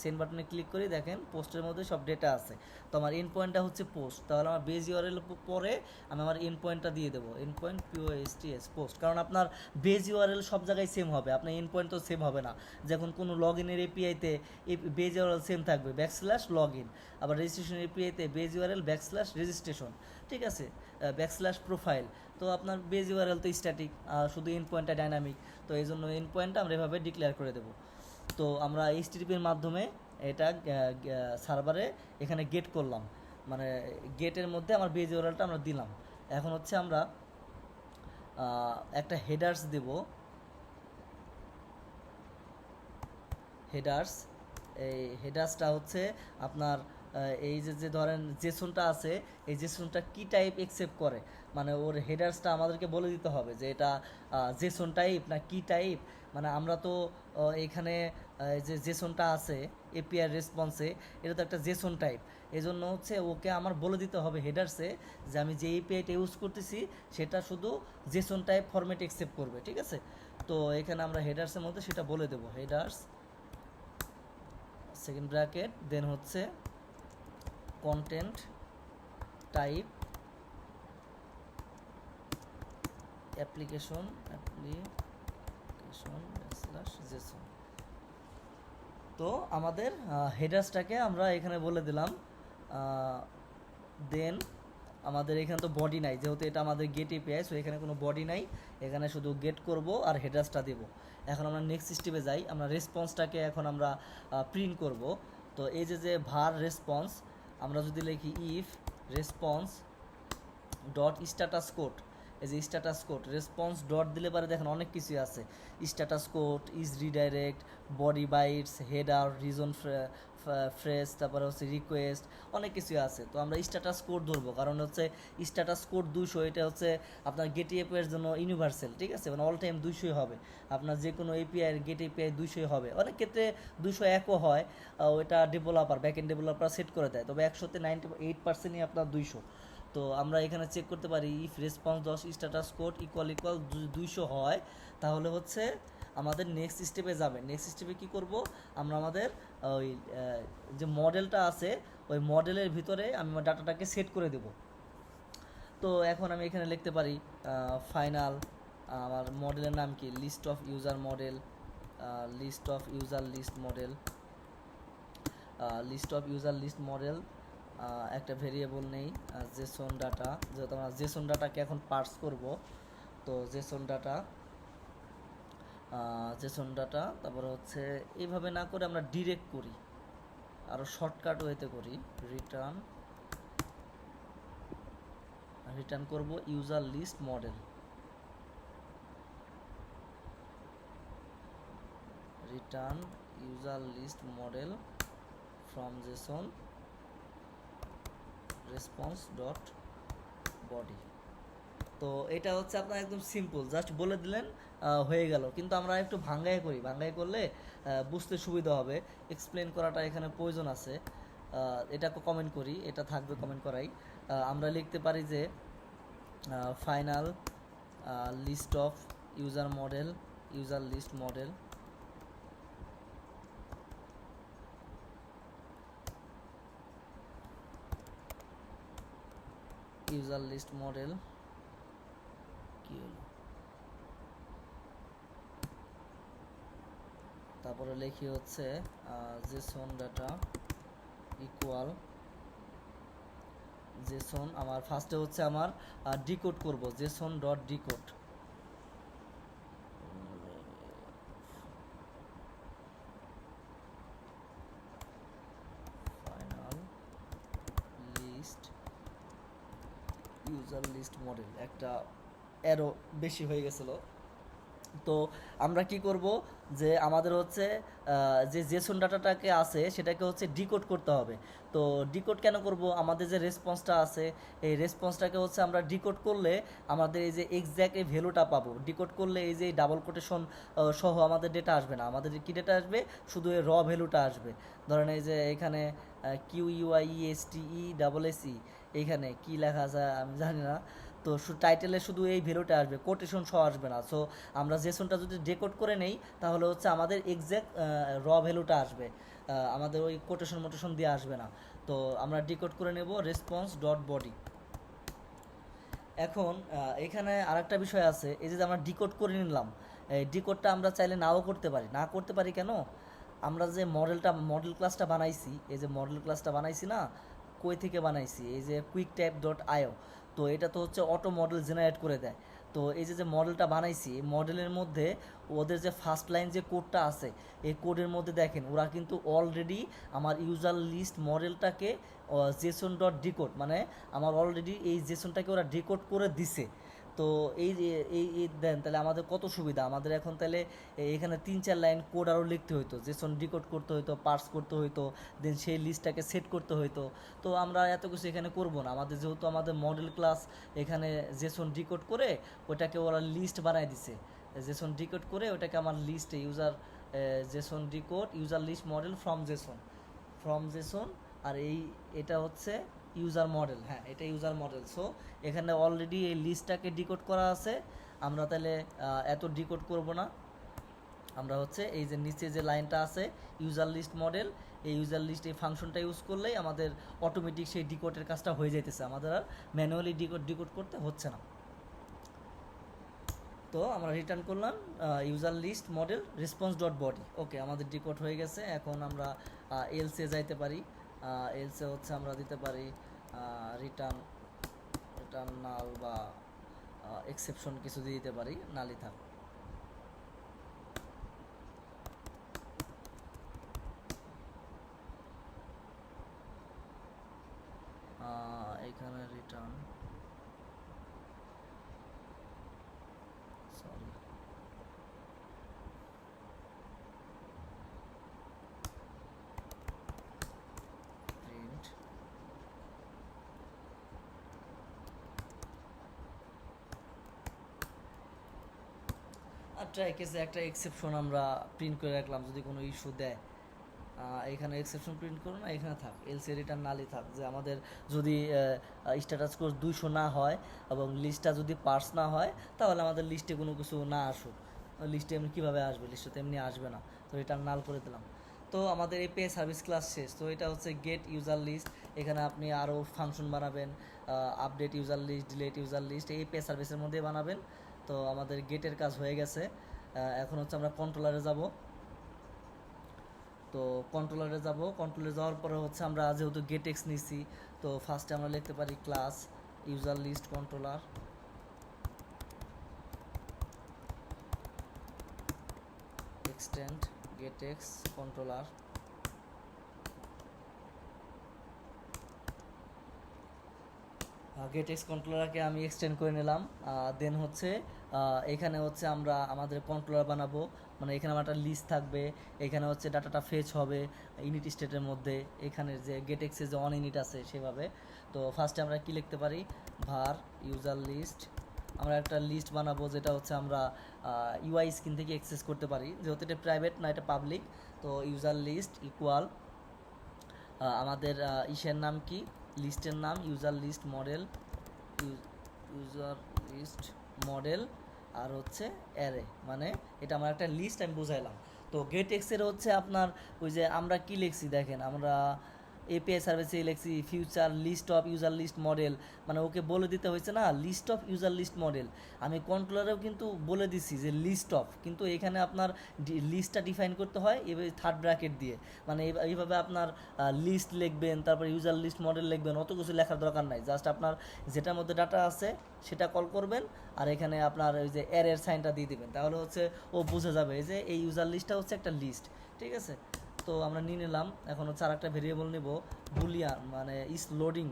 সেন্ড বাটনে ক্লিক করি, দেখেন পোস্টের মধ্যে সব ডেটা আছে। তো আমার এন্ড পয়েন্টটা হচ্ছে পোস্ট, তাহলে আমার বেজ ইউআরএল পরে আমি আমার এন্ড পয়েন্টটা দিয়ে দেবো, এন্ড পয়েন্ট POSTS পোস্ট। কারণ আপনার বেজ ইউআরএল সব জায়গায় সেম হবে, আপনার এন্ড পয়েন্ট তো সেম হবে না। যখন কোনো লগ ইনের এপিআইতে বেজ ইউআরএল সেম থাকবে /লগ ইন, আবার রেজিস্ট্রেশন এপিআইতে বেজ ইউআরএল /রেজিস্ট্রেশন। ঠিক আছে, /প্রোফাইল। তো আপনার বেজ ইউআরএল তো স্ট্যাটিক, শুধু এন্ড পয়েন্টটা ডাইনামিক। তো এই জন্য এন্ড পয়েন্টটা আমরা এভাবে ডিক্লেয়ার করে দেবো। তো আমরা এইচটিটিপির মাধ্যমে এটা সার্ভারে এখানে গেট করলাম, মানে গেটের মধ্যে আমার বেজ ইউআরএলটা আমরা দিলাম। এখন হচ্ছে আমরা একটা হেডার্স দেব, হেডার্স। এই হেডার্সটা হচ্ছে আপনার এই যে ধরেন জেসনটা আছে, এই জেসনটা কি টাইপ অ্যাকসেপ্ট করে, মানে ওর হেডার্সটা আমাদেরকে বলে দিতে হবে যে এটা জেসন টাইপ না কি টাইপ। মানে আমরা তো এখানে যে জেসনটা আছে এপিআই রেসপন্সে, এটা তো একটা জেসন টাইপ। এই জন্য হচ্ছে ওকে আমার বলে দিতে হবে হেডার্সে যে আমি যে এপিআইটা ইউজ করতেছি সেটা শুধু জেসন টাইপ ফরম্যাট অ্যাকসেপ্ট করবে। ঠিক আছে, তো এখানে আমরা হেডার্সের মধ্যে সেটা বলে দেবো, হেডার্স সেকেন্ড ব্র্যাকেট, দেন হচ্ছে কন্টেন্ট টাইপ অ্যাপ্লিকেশন /json। তো আমাদের হেডার্সটাকে আমরা এখানে বলে দিলাম। দেন আমাদের এখানে তো বডি নাই, যেহেতু এটা আমাদের গেট এপিআই, সো এখানে কোনো বডি নাই, এখানে শুধু গেট করব আর হেডার্সটা দেব। এখন আমরা নেক্সট স্টেপে যাই, আমরা রেসপন্সটাকে এখন আমরা প্রিন্ট করব। তো এই যে ভার রেসপন্স, আমরা যদি লিখি if response dot status code, এই যে স্ট্যাটাস কোড রেসপন্স ডট দিলে পারে দেখেন অনেক কিছু আছে, status code, is redirect, body bytes, header, reason phrase, তারপরে হচ্ছে রিকোয়েস্ট, অনেক কিছু আছে। তো আমরা স্ট্যাটাস কোড ধরবো, কারণ হচ্ছে স্ট্যাটাস কোড 200, এটা হচ্ছে আপনার গেট এপিআই এর জন্য ইউনিভার্সাল। ঠিক আছে, মানে অল টাইম 200 হবে, আপনার যে কোনো এপিআই গেট এপিআই 200 হবে। অনেক ক্ষেত্রে 201ও হয়, ওইটা ডেভেলপার ব্যাকএন্ড ডেভেলপার সেট করে দেয়, তবে 100তে 98%ই আপনার 200। তো আমরা এখানে চেক করতে পারি if response 10 status code equal 200 হয়, তাহলে হচ্ছে আমাদের নেক্সট স্টেপে যাবে। নেক্সট স্টেপে কী করব, আমরা আমাদের ওই যে মডেলটা আছে ওই মডেলের ভিতরে আমি আমার ডাটাটাকে সেট করে দেব। তো এখন আমি এখানে লিখতে পারি ফাইনাল, আমার মডেলের নাম কি, list of user model, list of user list model, list of user list model, একটা ভেরিয়েবল নেই জেসন ডাটা, যেহেতু আমরা জেসন ডাটাকে এখন পার্স করব। তো জেসন ডাটা তারপরে হচ্ছে এইভাবে না করে আমরা ডিরেক্ট করি, আরও শর্টকাট ওয়েতে করি, রিটার্ন রিটার্ন করব user list model, return user list model from JSON response dot body. তো এটা হচ্ছে আপনার একদম সিম্পল, জাস্ট বলে দিলেন হয়ে গেল। কিন্তু আমরা একটু ভাঙ্গায় করি, ভাঙ্গায় করলে বুঝতে সুবিধা হবে, এক্সপ্লেন করাটা এখানে প্রয়োজন আছে। এটা কমেন্ট করি, এটা থাকবে কমেন্ট করাই। আমরা লিখতে পারি যে final list of user model, user list model user list model কি হলো, তারপরে লিখি হচ্ছে জেসন ডাটা ইকুয়াল জেসন, আমার ফার্স্টে হচ্ছে আমার ডিকোড করব, JSON dot decode, final list user list model. একটা এরো বেশি হয়ে গেছিলো। তো আমরা কি করব যে আমাদের হচ্ছে যে জেসন ডাটাটাকে আছে সেটাকে হচ্ছে ডিকোড করতে হবে। তো ডিকোড কেন করব, আমাদের যে রেসপন্সটা আছে এই রেসপন্সটাকে হচ্ছে আমরা ডিকোড করলে আমাদের এই যে এক্স্যাক্ট এই ভ্যালুটা পাবো। ডিকোড করলে এই যে ডাবল কোটেশন সহ আমাদের ডেটা আসবে না, আমাদের কি ডেটা আসবে, শুধু এই র ভ্যালুটা আসবে। ধরেন এই যে এখানে QUIESTE এইখানে কি লেখা আছে আমি জানি না, তো টাইটেলে শুধু এই ভ্যালুটা আসবে, কোটেশন সহ আসবে না। সো আমরা জেসনটা যদি ডেকোড করে নেই তাহলে হচ্ছে আমাদের এক্স্যাক্ট র ভ্যালুটা আসবে, আমাদের ওই কোটেশন মোটেশন দিয়ে আসবে না। তো আমরা ডিকোড করে নেব রেসপন্স ডট বডি। এখন এখানে আরেকটা বিষয় আছে, এই যে আমরা ডিকোড করে নিলাম, এই ডিকোডটা আমরা চাইলে নাও করতে পারি। না করতে পারি কেন, আমরা যে মডেল ক্লাসটা বানাইছি, এই যে মডেল ক্লাসটা বানাইছি না, কই থেকে বানাইছি, এই যে কুইক টাইপ ডট আইও। তো এটা তো হচ্ছে অটো মডেল জেনারেট করে দেয়। তো এই যে মডেলটা বানাইছি, এই মডেলের মধ্যে ওদের যে ফার্স্ট লাইন যে কোডটা আছে, এই কোডের মধ্যে দেখেন ওরা কিন্তু অলরেডি আমার ইউজার লিস্ট মডেলটাকে জেসন ডট ডিকোড, মানে আমার অলরেডি এই জেসনটাকে ওরা ডিকোড করে দিছে। তো এই যে এই দেন তাহলে আমাদের কত সুবিধা, আমাদের এখন তাহলে এখানে 3-4 লাইন কোড আরও লিখতে হইতো, জেসন ডিকোড করতে হইতো, পার্স করতে হইতো, দেন সেই লিস্টটাকে সেট করতে হইতো। তো আমরা এত কিছু এখানে করব না, আমাদের যেহেতু আমাদের মডেল ক্লাস এখানে জেসন ডিকোড করে ওটাকে ওরা লিস্ট বানায় দিছে, জেসন ডিকোড করে ওটাকে আমার লিস্টে user JSON decode user list model from JSON আর এটা হচ্ছে ইউজার মডেল। হ্যাঁ, এটা ইউজার মডেল। সো এখানে অলরেডি এই লিস্টটাকে ডিকোড করা আছে, আমরা তাহলে এত ডিকোড করব না। আমরা হচ্ছে এই যে নিচে যে লাইনটা আছে ইউজার লিস্ট মডেল, এই ইউজার লিস্ট এই ফাংশনটা ইউজ করলেই আমাদের অটোমেটিক সেই ডিকোডের কাজটা হয়ে যাইতেছে, আমাদের আর ম্যানুয়ালি ডিকোড করতে হচ্ছে না। তো আমরা রিটার্ন করলাম user list model response dot body. Okay, আমাদের ডিকোড হয়ে গেছে। এখন আমরা এলসে যাইতে পারি, এলসে হচ্ছে আমরা দিতে পারি রিটার্ন নাল বা এক্সেপশন কিছু দিয়ে দিতে পারি, নালই থাক। এখানে রিটার্ন সরি প্রিন্ট আর ট্রাই কেসে একটা এক্সেপশন আমরা প্রিন্ট করে রাখলাম, যদি কোনো ইস্যু দেয় এখানে এক্সেপশন প্রিন্ট করো না, এখানে থাক এলসি রিটার্ন নালি থাক, যে আমাদের যদি স্ট্যাটাস কোড 200 না হয় এবং লিস্টটা যদি পার্স না হয় তাহলে আমাদের লিস্টে কোনো কিছু না আসুক। লিস্টে এমনি কীভাবে আসবে, লিস্টে তো এমনি আসবে না, তো রিটার্ন নাল করে দিলাম। তো আমাদের এই পে সার্ভিস ক্লাস শেষ। তো এটা হচ্ছে গেট ইউজার লিস্ট, এখানে আপনি আরও ফাংশন বানাবেন, update user list, delete user list, এই পে সার্ভিসের মধ্যে বানাবেন। তো আমাদের গেটের কাজ হয়ে গেছে। এখন হচ্ছে আমরা কন্ট্রোলারে যাব। তো কন্ট্রোলারে যাওয়ার পরে হচ্ছে আমরা যেহেতু গেট এক্স নিছি, তো ফার্স্টে আমরা লিখতে পারি class user list controller, extend get X controller, GetX কন্ট্রোলারকে আমি এক্সটেন্ড করে নিলাম। দেন হচ্ছে এখানে হচ্ছে আমরা আমাদের কন্ট্রোলার বানাবো, মানে এখানে আমার একটা লিস্ট থাকবে, এখানে হচ্ছে ডাটাটা ফেচ হবে ইউনিট স্টেটের মধ্যে, এখানে যে গেটেক্সে যে অন ইউনিট আছে সেভাবে। তো ফার্স্টে আমরা কি লিখতে পারি, ভার ইউজার লিস্ট, আমরা একটা লিস্ট বানাবো যেটা হচ্ছে আমরা ইউআই স্ক্রিন থেকে অ্যাক্সেস করতে পারি, যেহেতু এটা প্রাইভেট না এটা পাবলিক। তো ইউজার লিস্ট ইকুয়াল আমাদের ইসের নাম কি, লিস্টের নাম user list model, user list model, আর হচ্ছে অ্যারে, মানে এটা আমার একটা লিস্ট আমি বুঝাইলাম। তো গেট এক্সের হচ্ছে আপনার ওই যে আমরা কি লিখছি দেখেন, আমরা এপিআই সার্ভিসে লিখছি future list of user list model, মানে ওকে বলে দিতে হয়েছে না list of user list model. আমি কন্ট্রোলারেও কিন্তু বলে দিছি যে লিস্ট অফ, কিন্তু এখানে আপনার লিস্টটা ডিফাইন করতে হয় এভাবে থার্ড ব্র্যাকেট দিয়ে, মানে এইভাবে আপনার লিস্ট লিখবেন, তারপর ইউজার লিস্ট মডেল লিখবেন, অত কিছু লেখার দরকার নাই, জাস্ট আপনার যেটার মধ্যে ডাটা আছে সেটা কল করবেন, আর এখানে আপনার ওই যে এর সাইনটা দিয়ে দিবেন, তাহলে হচ্ছে ও বুঝে যাবে যে এই ইউজার লিস্টটা হচ্ছে একটা লিস্ট। ঠিক আছে, তো আমরা নিয়ে নিলাম। এখন হচ্ছে আর একটা ভেরিয়েবল নিব বুলিয়ান, মানে ইস লোডিং,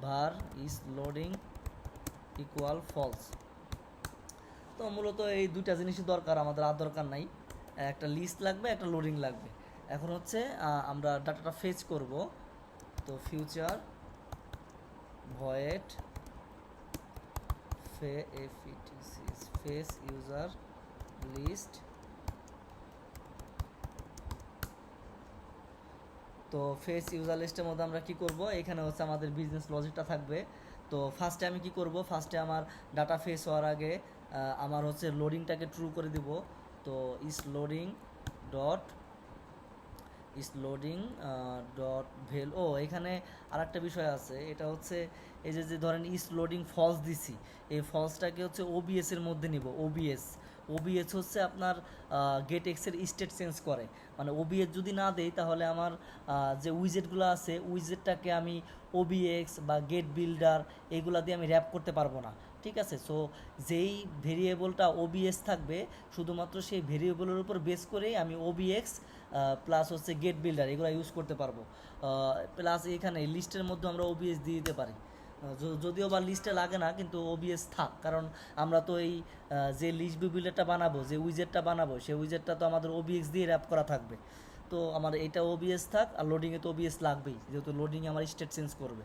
ভার ইস লোডিং ইকুয়াল ফলস। তো মূলত এই দুইটা জিনিসই দরকার, আমাদের আর দরকার নাই, একটা লিস্ট লাগবে একটা লোডিং লাগবে। এখন হচ্ছে আমরা ডাটাটা ফেচ করব, তো future void fetch user list. তো ফেস ইউজার লিস্টের মধ্যে আমরা কি করব, এখানে হচ্ছে আমাদের বিজনেস লজিকটা থাকবে। তো ফার্স্টে আমি কি করব, ফার্স্টে আমার ডাটা ফেস হওয়ার আগে আমার হচ্ছে লোডিংটাকে ট্রু করে দিব। তো ইস লোডিং ডট ভেল, ও এখানে আরেকটা বিষয় আছে, এটা হচ্ছে এই যে যে ধরেন ইস লোডিং ফলস দিছি, এই ফলসটাকে হচ্ছে ওবিএস এর মধ্যে নিব। ওবিএস হচ্ছে আপনার গেট এক্সের স্টেট চেঞ্জ করে, মানে ওবিএস যদি না দেই তাহলে আমার যে উইজেটগুলো আছে উইজেটটাকে আমি ওবিএক্স বা গেট বিল্ডার এগুলা দিয়ে আমি র্যাপ করতে পারবো না। ঠিক আছে, সো যেই ভেরিয়েবলটা ওবিএস থাকবে শুধুমাত্র সেই ভেরিয়েবলের উপর বেস করেই আমি ওবিএক্স প্লাস হচ্ছে গেট বিল্ডার এগুলো ইউজ করতে পারবো। প্লাস এখানে লিস্টের মধ্যে আমরা ওবিএস দিয়ে দিতে পারি, যদিও বা লিস্টে লাগে না কিন্তু ওবিএস থাক, কারণ আমরা তো এই যে লিস্ট বিল্ডারটা বানাবো, যে উইজেটটা বানাবো সেই উইজেটটা তো আমাদের ওবিএক্স দিয়ে র্যাপ করা থাকবে। তো আমার এটা ওবিএস থাক, আর লোডিংয়ে তো ওবিএস লাগবেই, যেহেতু লোডিংয়ে আমার স্টেট চেঞ্জ করবে।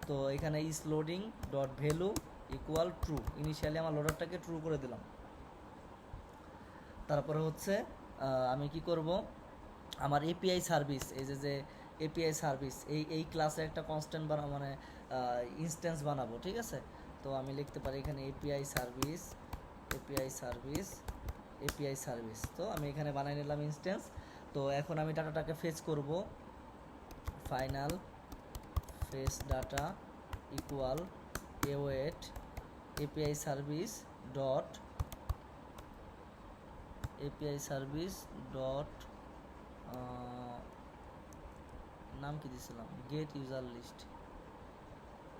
তো এখানে is loading dot value equal true, initially আমার লোডারটাকে ট্রু করে দিলাম। তারপরে হচ্ছে আমি কি করব, আমার এপিআই সার্ভিস, এই যে এপিআই সার্ভিস এই ক্লাসে একটা কনস্ট্যান্ট মানে ইনস্ট্যান্স বানাবো। ঠিক আছে, তো আমি লিখতে পারি এখানে এপিআই সার্ভিস। তো আমি এখানে বানিয়ে নিলাম ইনস্ট্যান্স। তো এখন আমি ডাটাটাকে ফেচ করব, final fetch data equal await API service dot নাম কি দিয়েছিলাম, get user list,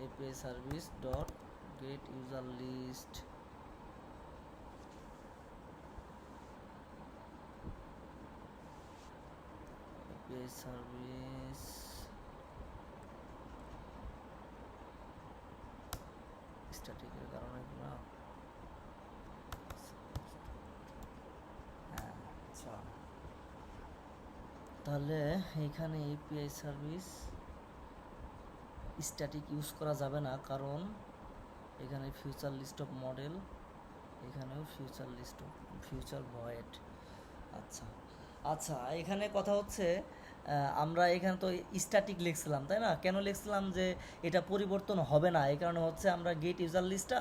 API service dot get user list. API service স্ট্যাটিকের কারণে না, হ্যাঁ আচ্ছা, তাহলে এইখানে এপিআই সার্ভিস স্ট্যাটিক ইউজ করা যাবে না, কারণ এখানে ফিউচার লিস্ট অফ মডেল, এখানেও ফিউচার ভয়েড। আচ্ছা আচ্ছা, এখানে কথা হচ্ছে আমরা এখানে তো স্ট্যাটিক লিখছিলাম তাই না, কেন লিখছিলাম যে এটা পরিবর্তন হবে না, এই কারণে হচ্ছে আমরা গেট ইউজার লিস্টটা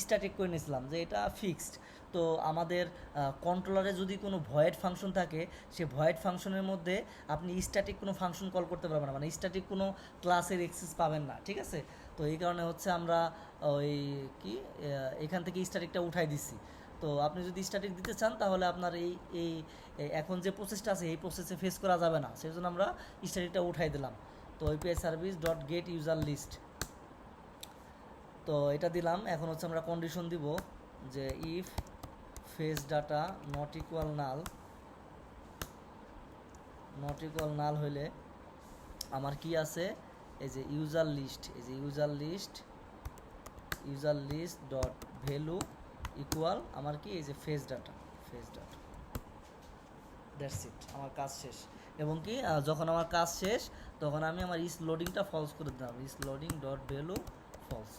স্ট্যাটিক করে নিয়েছিলাম যে এটা ফিক্সড। তো আমাদের কন্ট্রোলারে যদি কোনো ভয়েড ফাংশন থাকে সে ভয়েড ফাংশনের মধ্যে আপনি স্ট্যাটিক কোনো ফাংশন কল করতে পারবেন না, মানে স্ট্যাটিক কোনো ক্লাসের অ্যাক্সেস পাবেন না। ঠিক আছে, তো এই কারণে হচ্ছে আমরা ওই কি এখান থেকে স্ট্যাটিকটা উঠাই দিছি। তো আপনি যদি স্ট্যাটিক দিতে চান তাহলে আপনার এই এই এখন যে প্রসেসটা আছে এই প্রসেসে ফেস করা যাবে না, সেই জন্য আমরা স্ট্যাটিকটা উঠাই দিলাম। তো API service dot get user list, তো এটা দিলাম। এখন হচ্ছে আমরা কন্ডিশন দিব যে if fetch data not equal null হইলে আমার কি আছে, এই যে user list user list dot value equal আমার কি এই যে ফেস ডাটা দ্যাটস ইট, আমার কাজ শেষ। এবং কি যখন আমার কাজ শেষ তখন আমি আমার ইস লোডিংটা ফলস করে দিলাম, ইস লোডিং ডট ভ্যালু ফলস।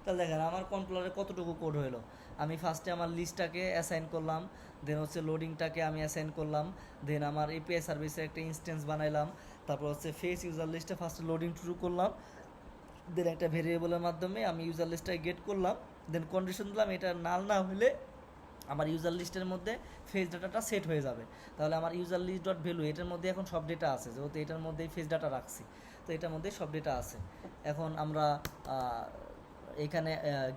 তাহলে দেখেন আমার কন্ট্রোলারে কতটুকু কোড হলো। আমি ফার্স্টে আমার লিস্টটাকে অ্যাসাইন করলাম, দেন হচ্ছে লোডিংটাকে আমি অ্যাসাইন করলাম, দেন আমার এপিআই সার্ভিসের একটা ইনস্ট্যান্স বানাইলাম, তারপর হচ্ছে ফেস ইউজার লিস্টে ফার্স্টে লোডিং শুরু করলাম, দেন একটা ভেরিয়েবলের মাধ্যমে আমি ইউজার লিস্টটাকে গেট করলাম, দেন কন্ডিশন দিলাম এটা নাল না হলে আমার ইউজার লিস্টের মধ্যে ফেস ডাটাটা সেট হয়ে যাবে। তাহলে আমার ইউজার লিস্ট ডট ভ্যালু এটার মধ্যে এখন সব ডেটা আছে, যেহেতু এটার মধ্যেই ফেস ডাটা রাখছি, তো এটার মধ্যে সব ডেটা আছে। এখন আমরা এখানে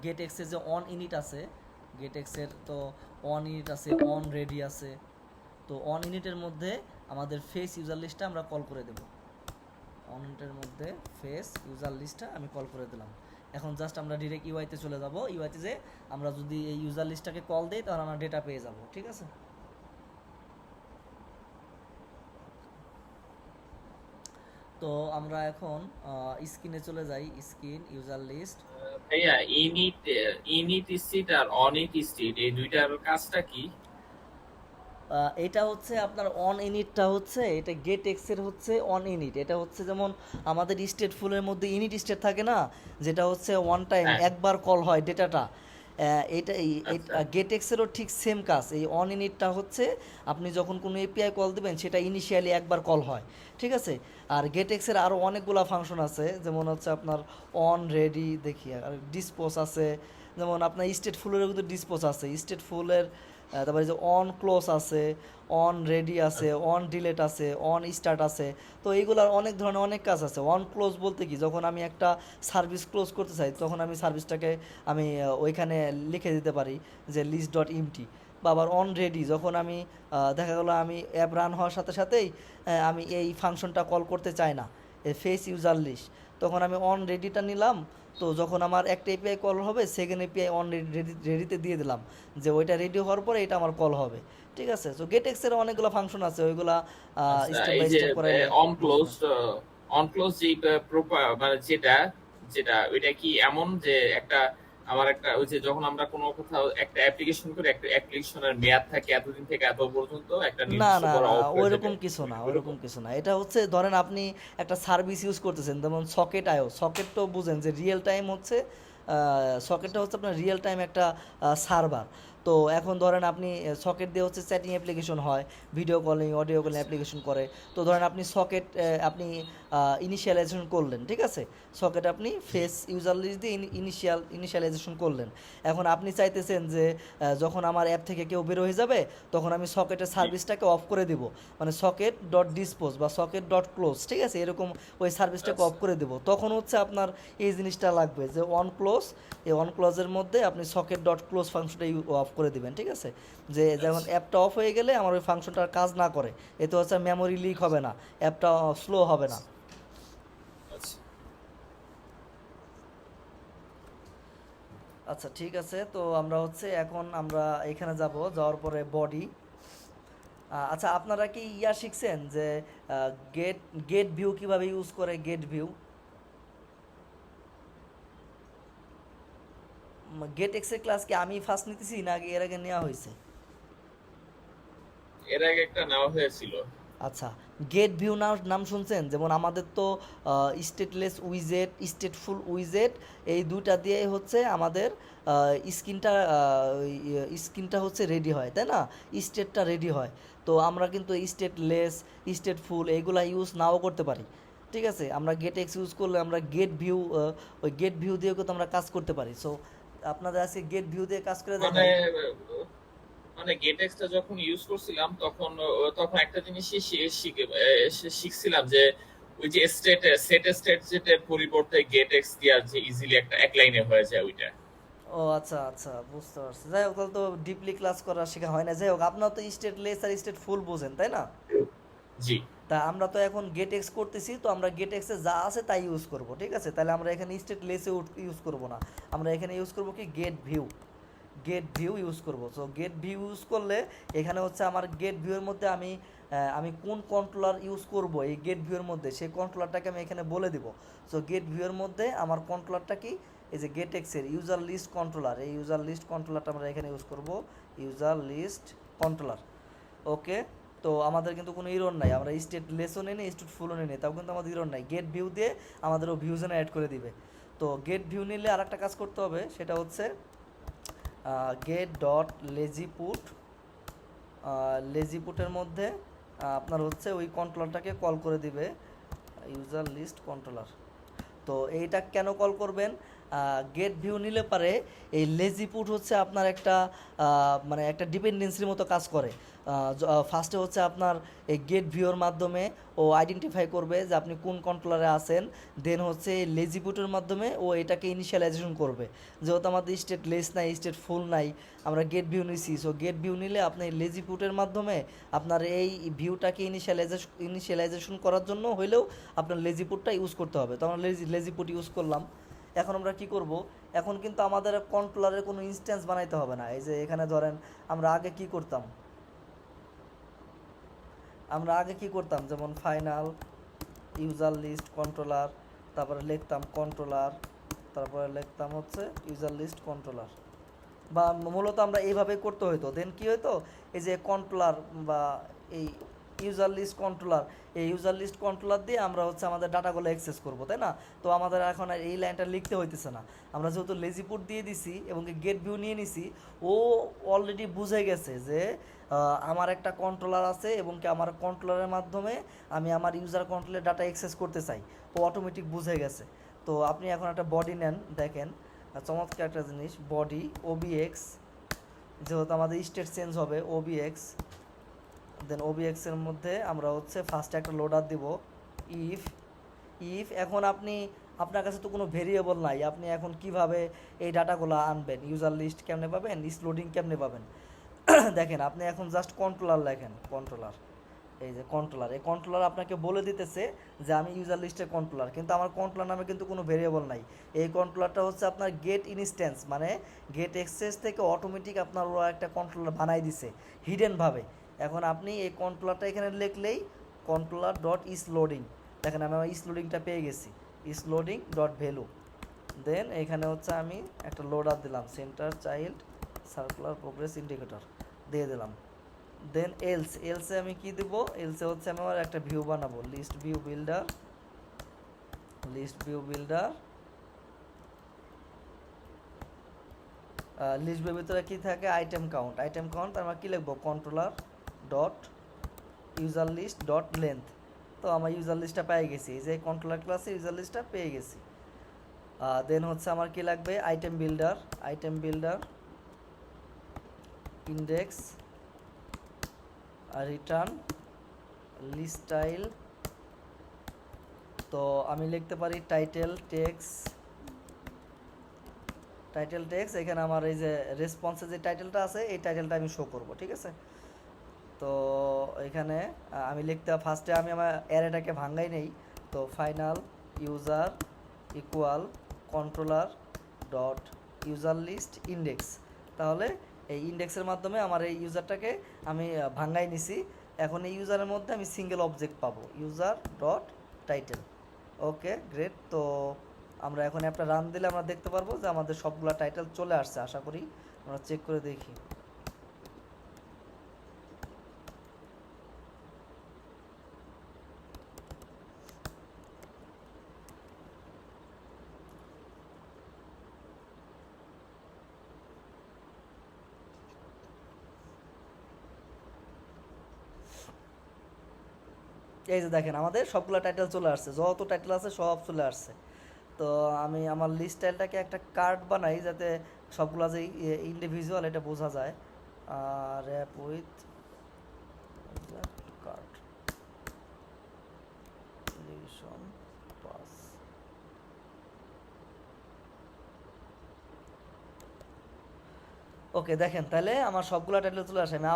গেট এক্সের যে অন ইনিট আছে, গেট এক্সের তো অন ইনিট আছে, অন রেডি আছে, তো অন ইনিটের মধ্যে আমাদের ফেস ইউজার লিস্টটা আমরা কল করে দেব। অন ইনিটের মধ্যে ফেস ইউজার লিস্টটা আমি কল করে দিলাম। এখন জাস্ট আমরা ডিরেক্ট ইউআইতে চলে যাব, ইউআইতে যে আমরা যদি এই ইউজার লিস্টটাকে কল দিই তাহলে আমরা ডেটা পেয়ে যাব, ঠিক আছে। তো আমরা এখন স্ক্রিনে চলে যাই, স্ক্রিন ইউজার লিস্ট। ভাইয়া ইনিট স্টেট আর অনিট স্টেট এই দুইটার কাজটা কি? এটা হচ্ছে আপনার অন ইনিটটা হচ্ছে এটা গেট এক্সের হচ্ছে অন ইনিট, এটা হচ্ছে যেমন আমাদের স্টেট ফুলের মধ্যে ইনিট স্টেট থাকে না, যেটা হচ্ছে ওয়ান টাইম একবার কল হয় ডেটাটা, এটা গেট এক্সেরও ঠিক সেম কাজ। এই অন ইনিটটা হচ্ছে আপনি যখন কোনো এপিআই কল দিবেন সেটা ইনিশিয়ালি একবার কল হয়, ঠিক আছে। আর গেট এক্সের আরও অনেকগুলো ফাংশন আছে, যেমন হচ্ছে আপনার অন রেডি দেখি, আর ডিসপোজ আছে, যেমন আপনার স্টেট ফুলের কিন্তু ডিসপোজ আছে, স্টেট ফুলের তারপরে যে অন ক্লোজ আছে, অন রেডি আছে, অন ডিলেট আছে, অন স্টার্ট আছে। তো এইগুলার অনেক ধরনের অনেক কাজ আছে। অন ক্লোজ বলতে কি, যখন আমি একটা সার্ভিস ক্লোজ করতে চাই তখন আমি সার্ভিসটাকে আমি ওইখানে লিখে দিতে পারি যে লিস্ট ডট ইমটি। বা আবার অন রেডি, যখন আমি দেখা গেলো আমি অ্যাপ রান হওয়ার সাথে সাথেই আমি এই ফাংশনটা কল করতে চাই না, ফেস ইউজার লিস্ট, তখন আমি অন রেডিটা নিলাম। তো যখন আমার একটা এপিআই কল হবে সেকেন্ড এপিআই অন রেডিতে দিয়ে দিলাম যে ওইটা রেডি হওয়ার পরে এটা আমার কল হবে, ঠিক আছে। তো গেট এক্সের অনেকগুলো ফাংশন আছে, ওইগুলা স্টেপ বাই স্টেপ করে অন ক্লোজ যে মানে যেটা যেটা ওইটা কি এমন যে একটা আমার একটা ওই যে যখন আমরা কোনো কোথাও একটা অ্যাপ্লিকেশন করি, একটা অ্যাপ্লিকেশনের মেয়াদ থাকে এতদিন থেকে এত পর্যন্ত, একটা না নির্দিষ্ট না করা না অফ হয়ে ওইরকম যাবে কিছু না, ওইরকম কিছু না। এটা হচ্ছে ধরেন আপনি একটা সার্ভিস ইউজ করতেছেন, যেমন সকেট আইও, সকেট তো বুঝেন যে রিয়েল টাইম হচ্ছে, সকেটটা হচ্ছে আপনার রিয়েল টাইম একটা সার্ভার। তো এখন ধরেন আপনি সকেট দিয়ে হচ্ছে চ্যাটিং অ্যাপ্লিকেশন হয়, video calling audio calling application করে। তো ধরেন আপনি সকেট আপনি ইনিশিয়ালাইজেশন করলেন, ঠিক আছে, সকেট আপনি ফেস ইউজার লিস্ট দিয়ে ইনিশিয়ালাইজেশন করলেন। এখন আপনি চাইতেছেন যে যখন আমার অ্যাপ থেকে কেউ বের হয়ে যাবে তখন আমি সকেটের সার্ভিসটাকে অফ করে দিব, মানে সকেট ডট ডিসপোজ বা সকেট ডট ক্লোজ, ঠিক আছে, এরকম ওই সার্ভিসটাকে অফ করে দেব। তখন হচ্ছে আপনার এই জিনিসটা লাগবে যে অন ক্লোজ, এই অন ক্লোজের মধ্যে আপনি সকেট ডট ক্লোজ ফাংশনটা অফ করে দিবেন, ঠিক আছে। যে যখন অ্যাপটা অফ হয়ে গেলে আমার ওই ফাংশনটার কাজ না করে, এতে হচ্ছে মেমোরি লিক হবে না, অ্যাপটা স্লো হবে না। আচ্ছা ঠিক আছে, তো আমরা হচ্ছে এখন আমরা এখানে যাব, যাওয়ার পরে বডি। আচ্ছা আপনারা কি ইয়া শিখছেন যে গেট গেট ভিউ কিভাবে ইউজ করে, গেট ভিউ গেট এক্সের ক্লাস কি আমি ফার্স্ট নিতেছি না এর আগে নেওয়া হয়েছে? এর আগে একটা নেওয়া হয়েছিল। আচ্ছা, গেট ভিউ নাম শুনছেন? যেমন আমাদের তো স্টেটলেস উইজেট, স্টেটফুল উইজেট, এই দুইটা দিয়ে হচ্ছে আমাদের স্ক্রিনটা হচ্ছে রেডি হয়, তাই না, স্টেটটা রেডি হয়। তো আমরা কিন্তু স্টেটলেস, স্টেটফুল এইগুলা ইউজ নাও করতে পারি, ঠিক আছে। আমরা গেট এক্স ইউজ করলে আমরা গেট ভিউ, ওই গেট ভিউ দিয়েও কিন্তু আমরা কাজ করতে পারি। সো আপনাদের আজকে গেট ভিউ দিয়ে কাজ করে মানে দেখাই। মানে গেটেক্সটা যখন ইউজ করছিলাম তখন তখন একটা জিনিসই শিখছিলাম যে ওই যে সেট যেটার পরিবর্তে গেটেক্স দিয়ে যে ইজিলি একটা এক লাইনে হয়ে যায় ওইটা। ও আচ্ছা আচ্ছা, বুঝতে পারছি। যাই হোক, তাহলে তো ডিপলি ক্লাস করা শেখা হয় না। যাই হোক, আপনারা তো স্টেটলেস আর স্টেট ফুল বোঝেন, তাই না? জি তা আমরা তো এখন গেট এক্স করতেছি, তো আমরা গেট এক্সে যা আছে তাই ইউজ করব, ঠিক আছে। তাহলে আমরা এখানে স্টেটলেসে ইউজ করব না, আমরা এখানে ইউজ করব কি get view, get view use করব। সো গেট ভিউ ইউজ করলে এখানে হচ্ছে আমার গেট ভিউয়ের মধ্যে আমি আমি কোন কন্ট্রোলার ইউজ করব এই গেট ভিউর মধ্যে, সেই কন্ট্রোলারটাকে আমি এখানে বলে দিব। সো গেট ভিউর মধ্যে আমার কন্ট্রোলারটা কি, এই যে গেট এক্সের ইউজার লিস্ট কন্ট্রোলার, এই ইউজার লিস্ট কন্ট্রোলারটা আমরা এখানে ইউজ করব, ইউজার লিস্ট কন্ট্রোলার। ওকে, তো আমাদের কিন্তু কোনো ইরর নাই, আমরা স্টেট লেসও নেই স্টেট ফুলও নেই, তাও কিন্তু আমাদের ইরর নাই। গেট ভিউ দিয়ে আমাদেরও ভিউ জেনে অ্যাড করে দিবে। তো গেট ভিউ নিলে আর একটা কাজ করতে হবে, সেটা হচ্ছে get dot lazy put, lazy পুটের মধ্যে আপনার হচ্ছে ওই কন্ট্রোলারটাকে কল করে দিবে, ইউজার লিস্ট কন্ট্রোলার। তো এইটা কেন কল করবেন, গেট ভিউ নিলে পারে এই লেজি পুট হচ্ছে আপনার একটা মানে একটা ডিপেন্ডেন্সির মতো কাজ করে। ফার্স্টে হচ্ছে আপনার এই গেট ভিউর মাধ্যমে ও আইডেন্টিফাই করবে যে আপনি কোন কন্ট্রোলারে আছেন, দেন হচ্ছে এই লেজি পুটের মাধ্যমে ও এটাকে ইনিশিয়ালাইজেশন করবে। যেহেতু আমাদের স্টেট লেস নাই স্টেট ফুল নাই, আমরা গেট ভিউ নিছি, সো গেট ভিউ নিলে আপনি লেজি পুটের মাধ্যমে আপনার এই ভিউটাকে ইনিশিয়ালাইজেশন করার জন্য হইলেও আপনার লেজি পুটটা ইউজ করতে হবে। তো আমরা লেজি পুট ইউজ করলাম। এখন আমরা কি করব, এখন কিন্তু আমাদের কন্ট্রোলারের কোনো ইনস্ট্যান্স বানাইতে হবে না। এই যে এখানে ধরেন আমরা আগে কি করতাম, যেমন ফাইনাল ইউজার লিস্ট কন্ট্রোলার, তারপরে লিখতাম কন্ট্রোলার, তারপরে লিখতাম হচ্ছে ইউজার লিস্ট কন্ট্রোলার, বা মূলত আমরা এইভাবে করতে হইতো। দেন কি হইতো, এই যে কন্ট্রোলার বা এই ইউজার লিস্ট কন্ট্রোলার, এই ইউজার লিস্ট কন্ট্রোলার দিয়ে আমরা হচ্ছে আমাদের ডাটাগুলো অ্যাক্সেস করবো, তাই না? তো আমাদের এখন আর এই লাইনটা লিখতে হইতেছে না। আমরা যেহেতু লেজি পুট দিয়ে দিছি এবং গেট ভিউ নিয়ে নিছি, ও অলরেডি বুঝে গেছে যে আমার একটা কন্ট্রোলার আছে এবং কি আমার কন্ট্রোলারের মাধ্যমে আমি আমার ইউজার কন্ট্রোলের ডাটা অ্যাক্সেস করতে চাই, ও অটোমেটিক বুঝে গেছে। তো আপনি এখন একটা বডি নেন, দেখেন চমৎকার একটা জিনিস, বডি ওবিএক্স, যেহেতু আমাদের স্টেট চেঞ্জ হবে ওবিএক্স, দেন ওবিএক্সের মধ্যে আমরা হচ্ছে ফার্স্টে একটা লোডার দিব, ইফ এখন আপনার কাছে তো কোনো ভেরিয়েবল নাই, আপনি এখন কিভাবে এই ডাটাগুলো আনবেন, ইউজার লিস্ট কেমনে পাবেন, লোডিং কেমনে পাবেন? দেখেন আপনি এখন জাস্ট কন্ট্রোলার লেখেন, কন্ট্রোলার, এই যে কন্ট্রোলার, এই কন্ট্রোলার আপনাকে বলে দিতেছে যে আমি ইউজার লিস্টের কন্ট্রোলার, কিন্তু আমার কন্ট্রোলার নামে কিন্তু কোনো ভেরিয়েবল নাই। এই কন্ট্রোলারটা হচ্ছে আপনার গেট ইনস্ট্যান্স, মানে গেট এক্সেস থেকে অটোমেটিক আপনার ওরা একটা কন্ট্রোলার বানাই দিছে হিডেনভাবে। এখন আপনি এই কন্ট্রোলারটা এখানে লিখলেই কন্ট্রোলার ডট ইস লোডিং, দেখেন আমি আমার ইস লোডিংটা পেয়ে গেছি, ইস লোডিং ডট ভ্যালু। দেন এখানে হচ্ছে আমি একটা লোডার দিলাম, centre child circular progress indicator দিয়ে দিলাম। দেন এলসে আমি কি দেব, এলসে হচ্ছে আমি আমার একটা ভিউ বানাবো, লিস্ট ভিউ বিল্ডার, লিস্ট ভিউর ভিতরে কি থাকে, আইটেম কাউন্ট, আমরা কি লিখবো, controller dot user list dot length. তো আমার ইউজার লিস্টটা পেয়ে গেছি, এই যে কন্ট্রোলার ক্লাসে ইউজার লিস্টটা পেয়ে গেছি। দেন হচ্ছে আমার কি লাগবে, item builder index return list style. তো আমি লিখতে পারি টাইটেল টেক্স, এখানে আমার এই যে রেসপন্সে যে টাইটেলটা আছে এই টাইটেলটা আমি শো করব, ঠিক আছে? তো এখানে আমি লিখতে ফার্স্টে আমি আমার অ্যারেটাকে ভাঙাই নেই, তো final user equal controller dot user list index. তাহলে এই ইন্ডেক্সের মাধ্যমে আমার এই ইউজারটাকে আমি ভাঙাই নিছি। এখন এই ইউজারের মধ্যে আমি সিঙ্গেল অবজেক্ট পাবো, user dot title. Okay great. তো আমরা এখন একটা রান দিলে আমরা দেখতে পারবো যে আমাদের সবগুলা টাইটেল চলে আসছে, আশা করি। আমরা চেক করে দেখি। এই যে দেখেন আমাদের সবগুলো টাইটেল চলে আসছে, যত টাইটেল আছে সব চলে আসছে। তো আমি আমার লিস্ট টাইলটাকে একটা কার্ড বানাই যাতে সবগুলো যে ইন্ডিভিজুয়াল এটা বোঝা যায়। Wrap with card pass. Okay দেখেন তাহলে আমার সবগুলো টাইটেল চলে আসে। আমি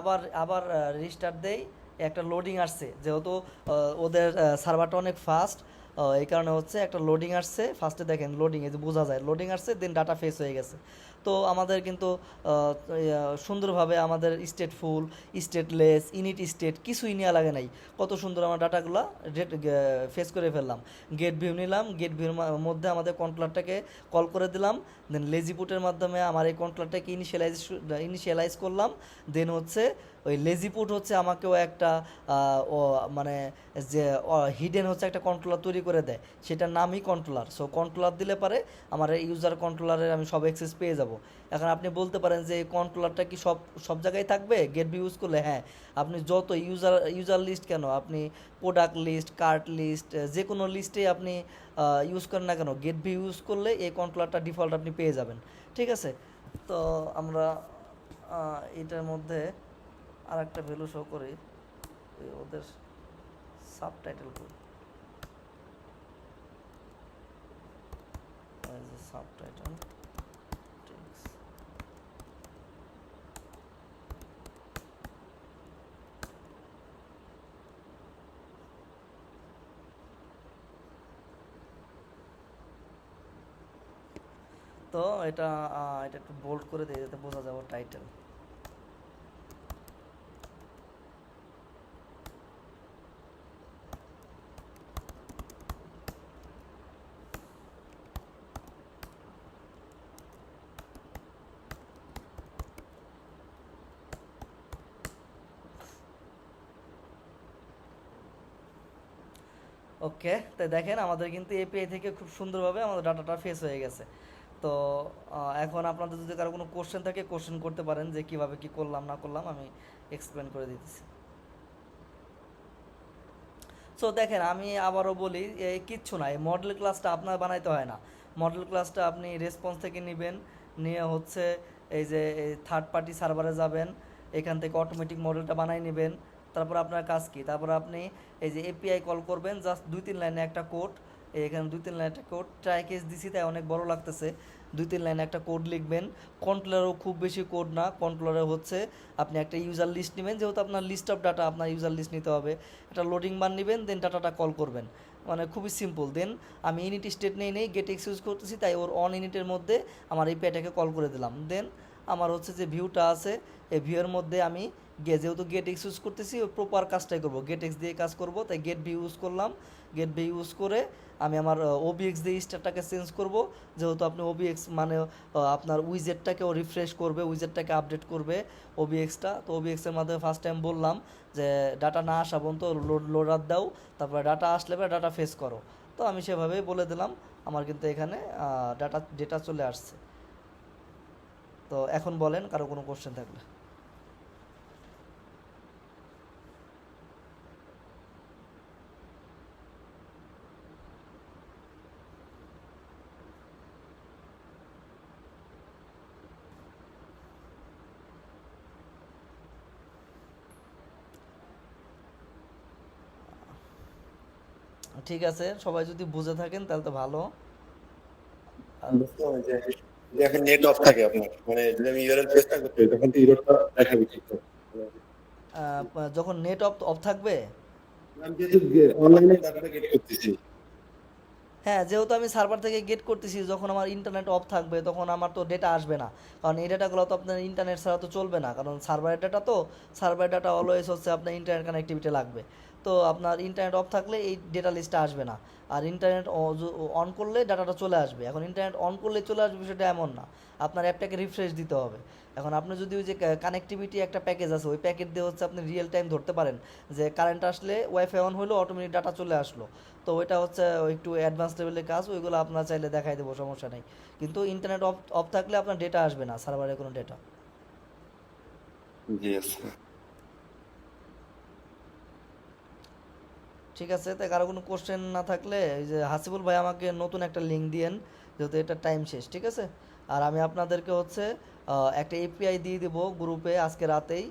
আবার রিস্টার্ট দেই, একটা লোডিং আসছে, যেহেতু ওদের সার্ভারটা অনেক ফাস্ট, এই কারণে হচ্ছে একটা লোডিং আসছে, ফার্স্টে দেখেন লোডিং, এই যে বোঝা যায় লোডিং আসছে, দেন ডাটা ফেস হয়ে গেছে। তো আমাদের কিন্তু সুন্দরভাবে আমাদের স্টেট ফুল, স্টেটলেস, ইনিট স্টেট কিছুই নেওয়া লাগে নাই, কত সুন্দর আমার ডাটাগুলো ফেস করে ফেললাম। গেট ভিউ নিলাম, গেট ভিউর মধ্যে আমাদের কন্ট্রোলারটাকে কল করে দিলাম, দেন লেজি পুটের মাধ্যমে আমার এই কন্ট্রোলারটাকে ইনিশিয়ালাইজ করলাম। দেন হচ্ছে ওই লেজি পুট হচ্ছে আমাকেও একটা মানে যে হিডেন হচ্ছে একটা কন্ট্রোলার তৈরি করে দেয়, সেটার নামই কন্ট্রোলার। সো কন্ট্রোলার দিলে পারে আমার এই ইউজার কন্ট্রোলারের আমি সব অ্যাক্সেস পেয়ে যাব। এখন আপনি বলতে পারেন যে এই কন্ট্রোলারটা কি সব সব জায়গায় থাকবে গেট ভিউ ইউজ করলে? হ্যাঁ, আপনি যত ইউজার লিস্ট কেন, আপনি প্রোডাক্ট লিস্ট, কার্ট লিস্ট, যে কোনো লিস্টে আপনি ইউজ করেন না কেন, গেট ভিউ ইউজ করলে এই কন্ট্রোলারটা ডিফল্ট আপনি পেয়ে যাবেন। ঠিক আছে, তো আমরা এটার মধ্যে আর একটা ভ্যালু শো করি, ওদের সাবটাইটেল করি, সাবটাইটেল টেক্সট। তো এটা এটা একটু বোল্ড করে দিয়ে যাতে বোঝা যাবে টাইটেল। ওকে, তাই দেখেন আমাদের কিন্তু এপিআই থেকে খুব সুন্দরভাবে আমাদের ডাটাটা ফেস হয়ে গেছে। তো এখন আপনাদের যদি কারো কোনো কোশ্চেন থাকে কোশ্চেন করতে পারেন, যে কিভাবে কি করলাম না করলাম আমি এক্সপ্লেন করে দিতেছি। সো দেখেন আমি আবারও বলি, কিচ্ছু না, এই মডেল ক্লাসটা আপনার বানাইতে হয় না। মডেল ক্লাসটা আপনি রেসপন্স থেকে নেবেন, নিয়ে হচ্ছে এই যে থার্ড পার্টি সার্ভারে যাবেন, এখান থেকে অটোমেটিক মডেলটা বানাই নেবেন। তারপর আপনার কাজ কি, তারপর আপনি এই যে এপিআই কল করবেন, জাস্ট 2-3 লাইনে একটা কোড, এখানে 2-3 লাইনে একটা কোড, ট্রাই কেস দিছি তাই অনেক বড় লাগতেছে, 2-3 লাইনে একটা কোড লিখবেন। কন্ট্রোলারও খুব বেশি কোড না, কন্ট্রোলারে হচ্ছে আপনি একটা ইউজার লিস্ট নেবেন, যেহেতু আপনার লিস্ট অফ ডাটা আপনার ইউজার লিস্ট নিতে হবে, একটা লোডিং বার নেবেন, দেন ডাটাটা কল করবেন, মানে খুবই সিম্পল। দেন আমি ইউনিট স্টেট নেই গেট এক্স ইউজ করতেছি, তাই ওর অন ইউনিটের মধ্যে আমার এপিআইটাকে কল করে দিলাম। দেন আমার হচ্ছে যে ভিউটা আছে, এই ভিউয়ের মধ্যে আমি যেহেতু গেট এক্স ইউজ করতেছি ওই প্রপার কাজটাই করবো, গেট এক্স দিয়ে কাজ করব, তাই গেট ভিউ ইউজ করলাম। গেট ভিউ ইউজ করে আমি আমার ওবিএক্স দিয়ে স্টারটাকে চেঞ্জ করব, যেহেতু আপনি ওবিএক্স মানে আপনার উইজেটটাকেও রিফ্রেশ করবে, উইজেটটাকে আপডেট করবে ওবিএক্সটা। তো ওবিএক্সের মাধ্যমে ফার্স্ট টাইম বললাম যে ডাটা না আসা পর্যন্ত লোডার দাও, তারপরে ডাটা আসলে পরে ডাটা ফেস করো। তো আমি সেভাবেই বলে দিলাম, আমার কিন্তু এখানে ডেটা চলে আসছে। তো এখন বলেন কারো কোনো কোশ্চেন থাকলে। ঠিক আছে, সবাই যদি বুঝে থাকেন তাহলে তো ভালো। বুঝতে হবে যে এখন নেট অফ থাকে আপনার, মানে যদি আমি ইউআরএল চেষ্টা করতে তখন তো ইউআরএলটা দেখাবে ঠিকঠাক। যখন নেট অফ অফ থাকবে, আমি যেহেতু অনলাইনে ডাটাটা গেট করতেছি, হ্যাঁ যেহেতু আমি সার্ভার থেকে গেট করতেছি, যখন আমার ইন্টারনেট অফ থাকবে তখন আমার তো ডেটা আসবে না, কারণ এই ডেটাগুলো তো আপনার ইন্টারনেট ছাড়া তো চলবে না, কারণ সার্ভারের ডাটা, তো সার্ভারের ডাটা অলওয়েজ হচ্ছে আপনার ইন্টারনেট কানেক্টিভিটি লাগবে। তো আপনার ইন্টারনেট অফ থাকলে এই ডেটা লিস্টটা আসবে না, আর ইন্টারনেট অন করলে ডাটাটা চলে আসবে। এখন ইন্টারনেট অন করলে চলে আসবে সেটা এমন না, আপনার অ্যাপটাকে রিফ্রেশ দিতে হবে। এখন আপনি যদি ওই যে কানেক্টিভিটি একটা প্যাকেজ আছে, ওই প্যাকেজ দিয়ে হচ্ছে আপনি রিয়েল টাইম ধরতে পারেন যে কারেন্ট আসলে ওয়াইফাই অন হলো অটোমেটিক ডাটা চলে আসলো। তো ওইটা হচ্ছে একটু অ্যাডভান্স লেভেলের কাজ, ওইগুলো আপনার চাইলে দেখাই দেবো, সমস্যা নেই। কিন্তু ইন্টারনেট অফ অফ থাকলে আপনার ডেটা আসবে না, সার্ভারে কোনো ডেটা। জি আচ্ছা। ঠিক আছে, তাই কারো কোনো কোশ্চেন না থাকলে এই যে হাসিবুল ভাই আমাকে নতুন একটা লিঙ্ক দিয়েন, যেহেতু এটা টাইম শেষ। ঠিক আছে, আর আমি আপনাদেরকে হচ্ছে একটা এপিআই দিয়ে দেবো গ্রুপে আজকে রাতেই,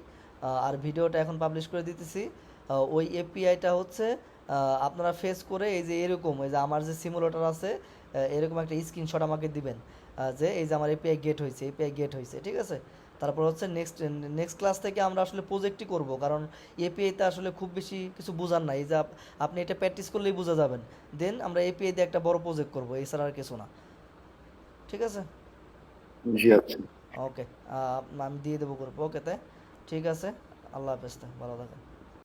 আর ভিডিওটা এখন পাবলিশ করে দিতেছি। ওই এপিআইটা হচ্ছে আপনারা ফেস করে এই যে এরকম, এই যে আমার যে সিমুলেটর আছে, এরকম একটা স্ক্রিনশট আমাকে দিবেন। যে এই যে আমার এপিআই গেট হয়েছে, এপিআই গেট হয়েছে, ঠিক আছে। তারপর হচ্ছে নেক্সট ক্লাস থেকে আমরা আসলে প্রজেক্টই করব, কারণ এপিআইতে আসলে খুব বেশি কিছু বোঝার নাই, এই যে আপনি এটা প্র্যাকটিস করলেই বোঝা যাবেন। দেন আমরা এপিআই দিয়ে একটা বড় প্রজেক্ট করব, এছাড়া আর কিছু না, ঠিক আছে। জি আচ্ছা। ওকে, আমি দিয়ে দেবো গ্রুপ, ওকে, তাই ঠিক আছে। আল্লাহ হাফেজ, তাই ভালো থাকেন।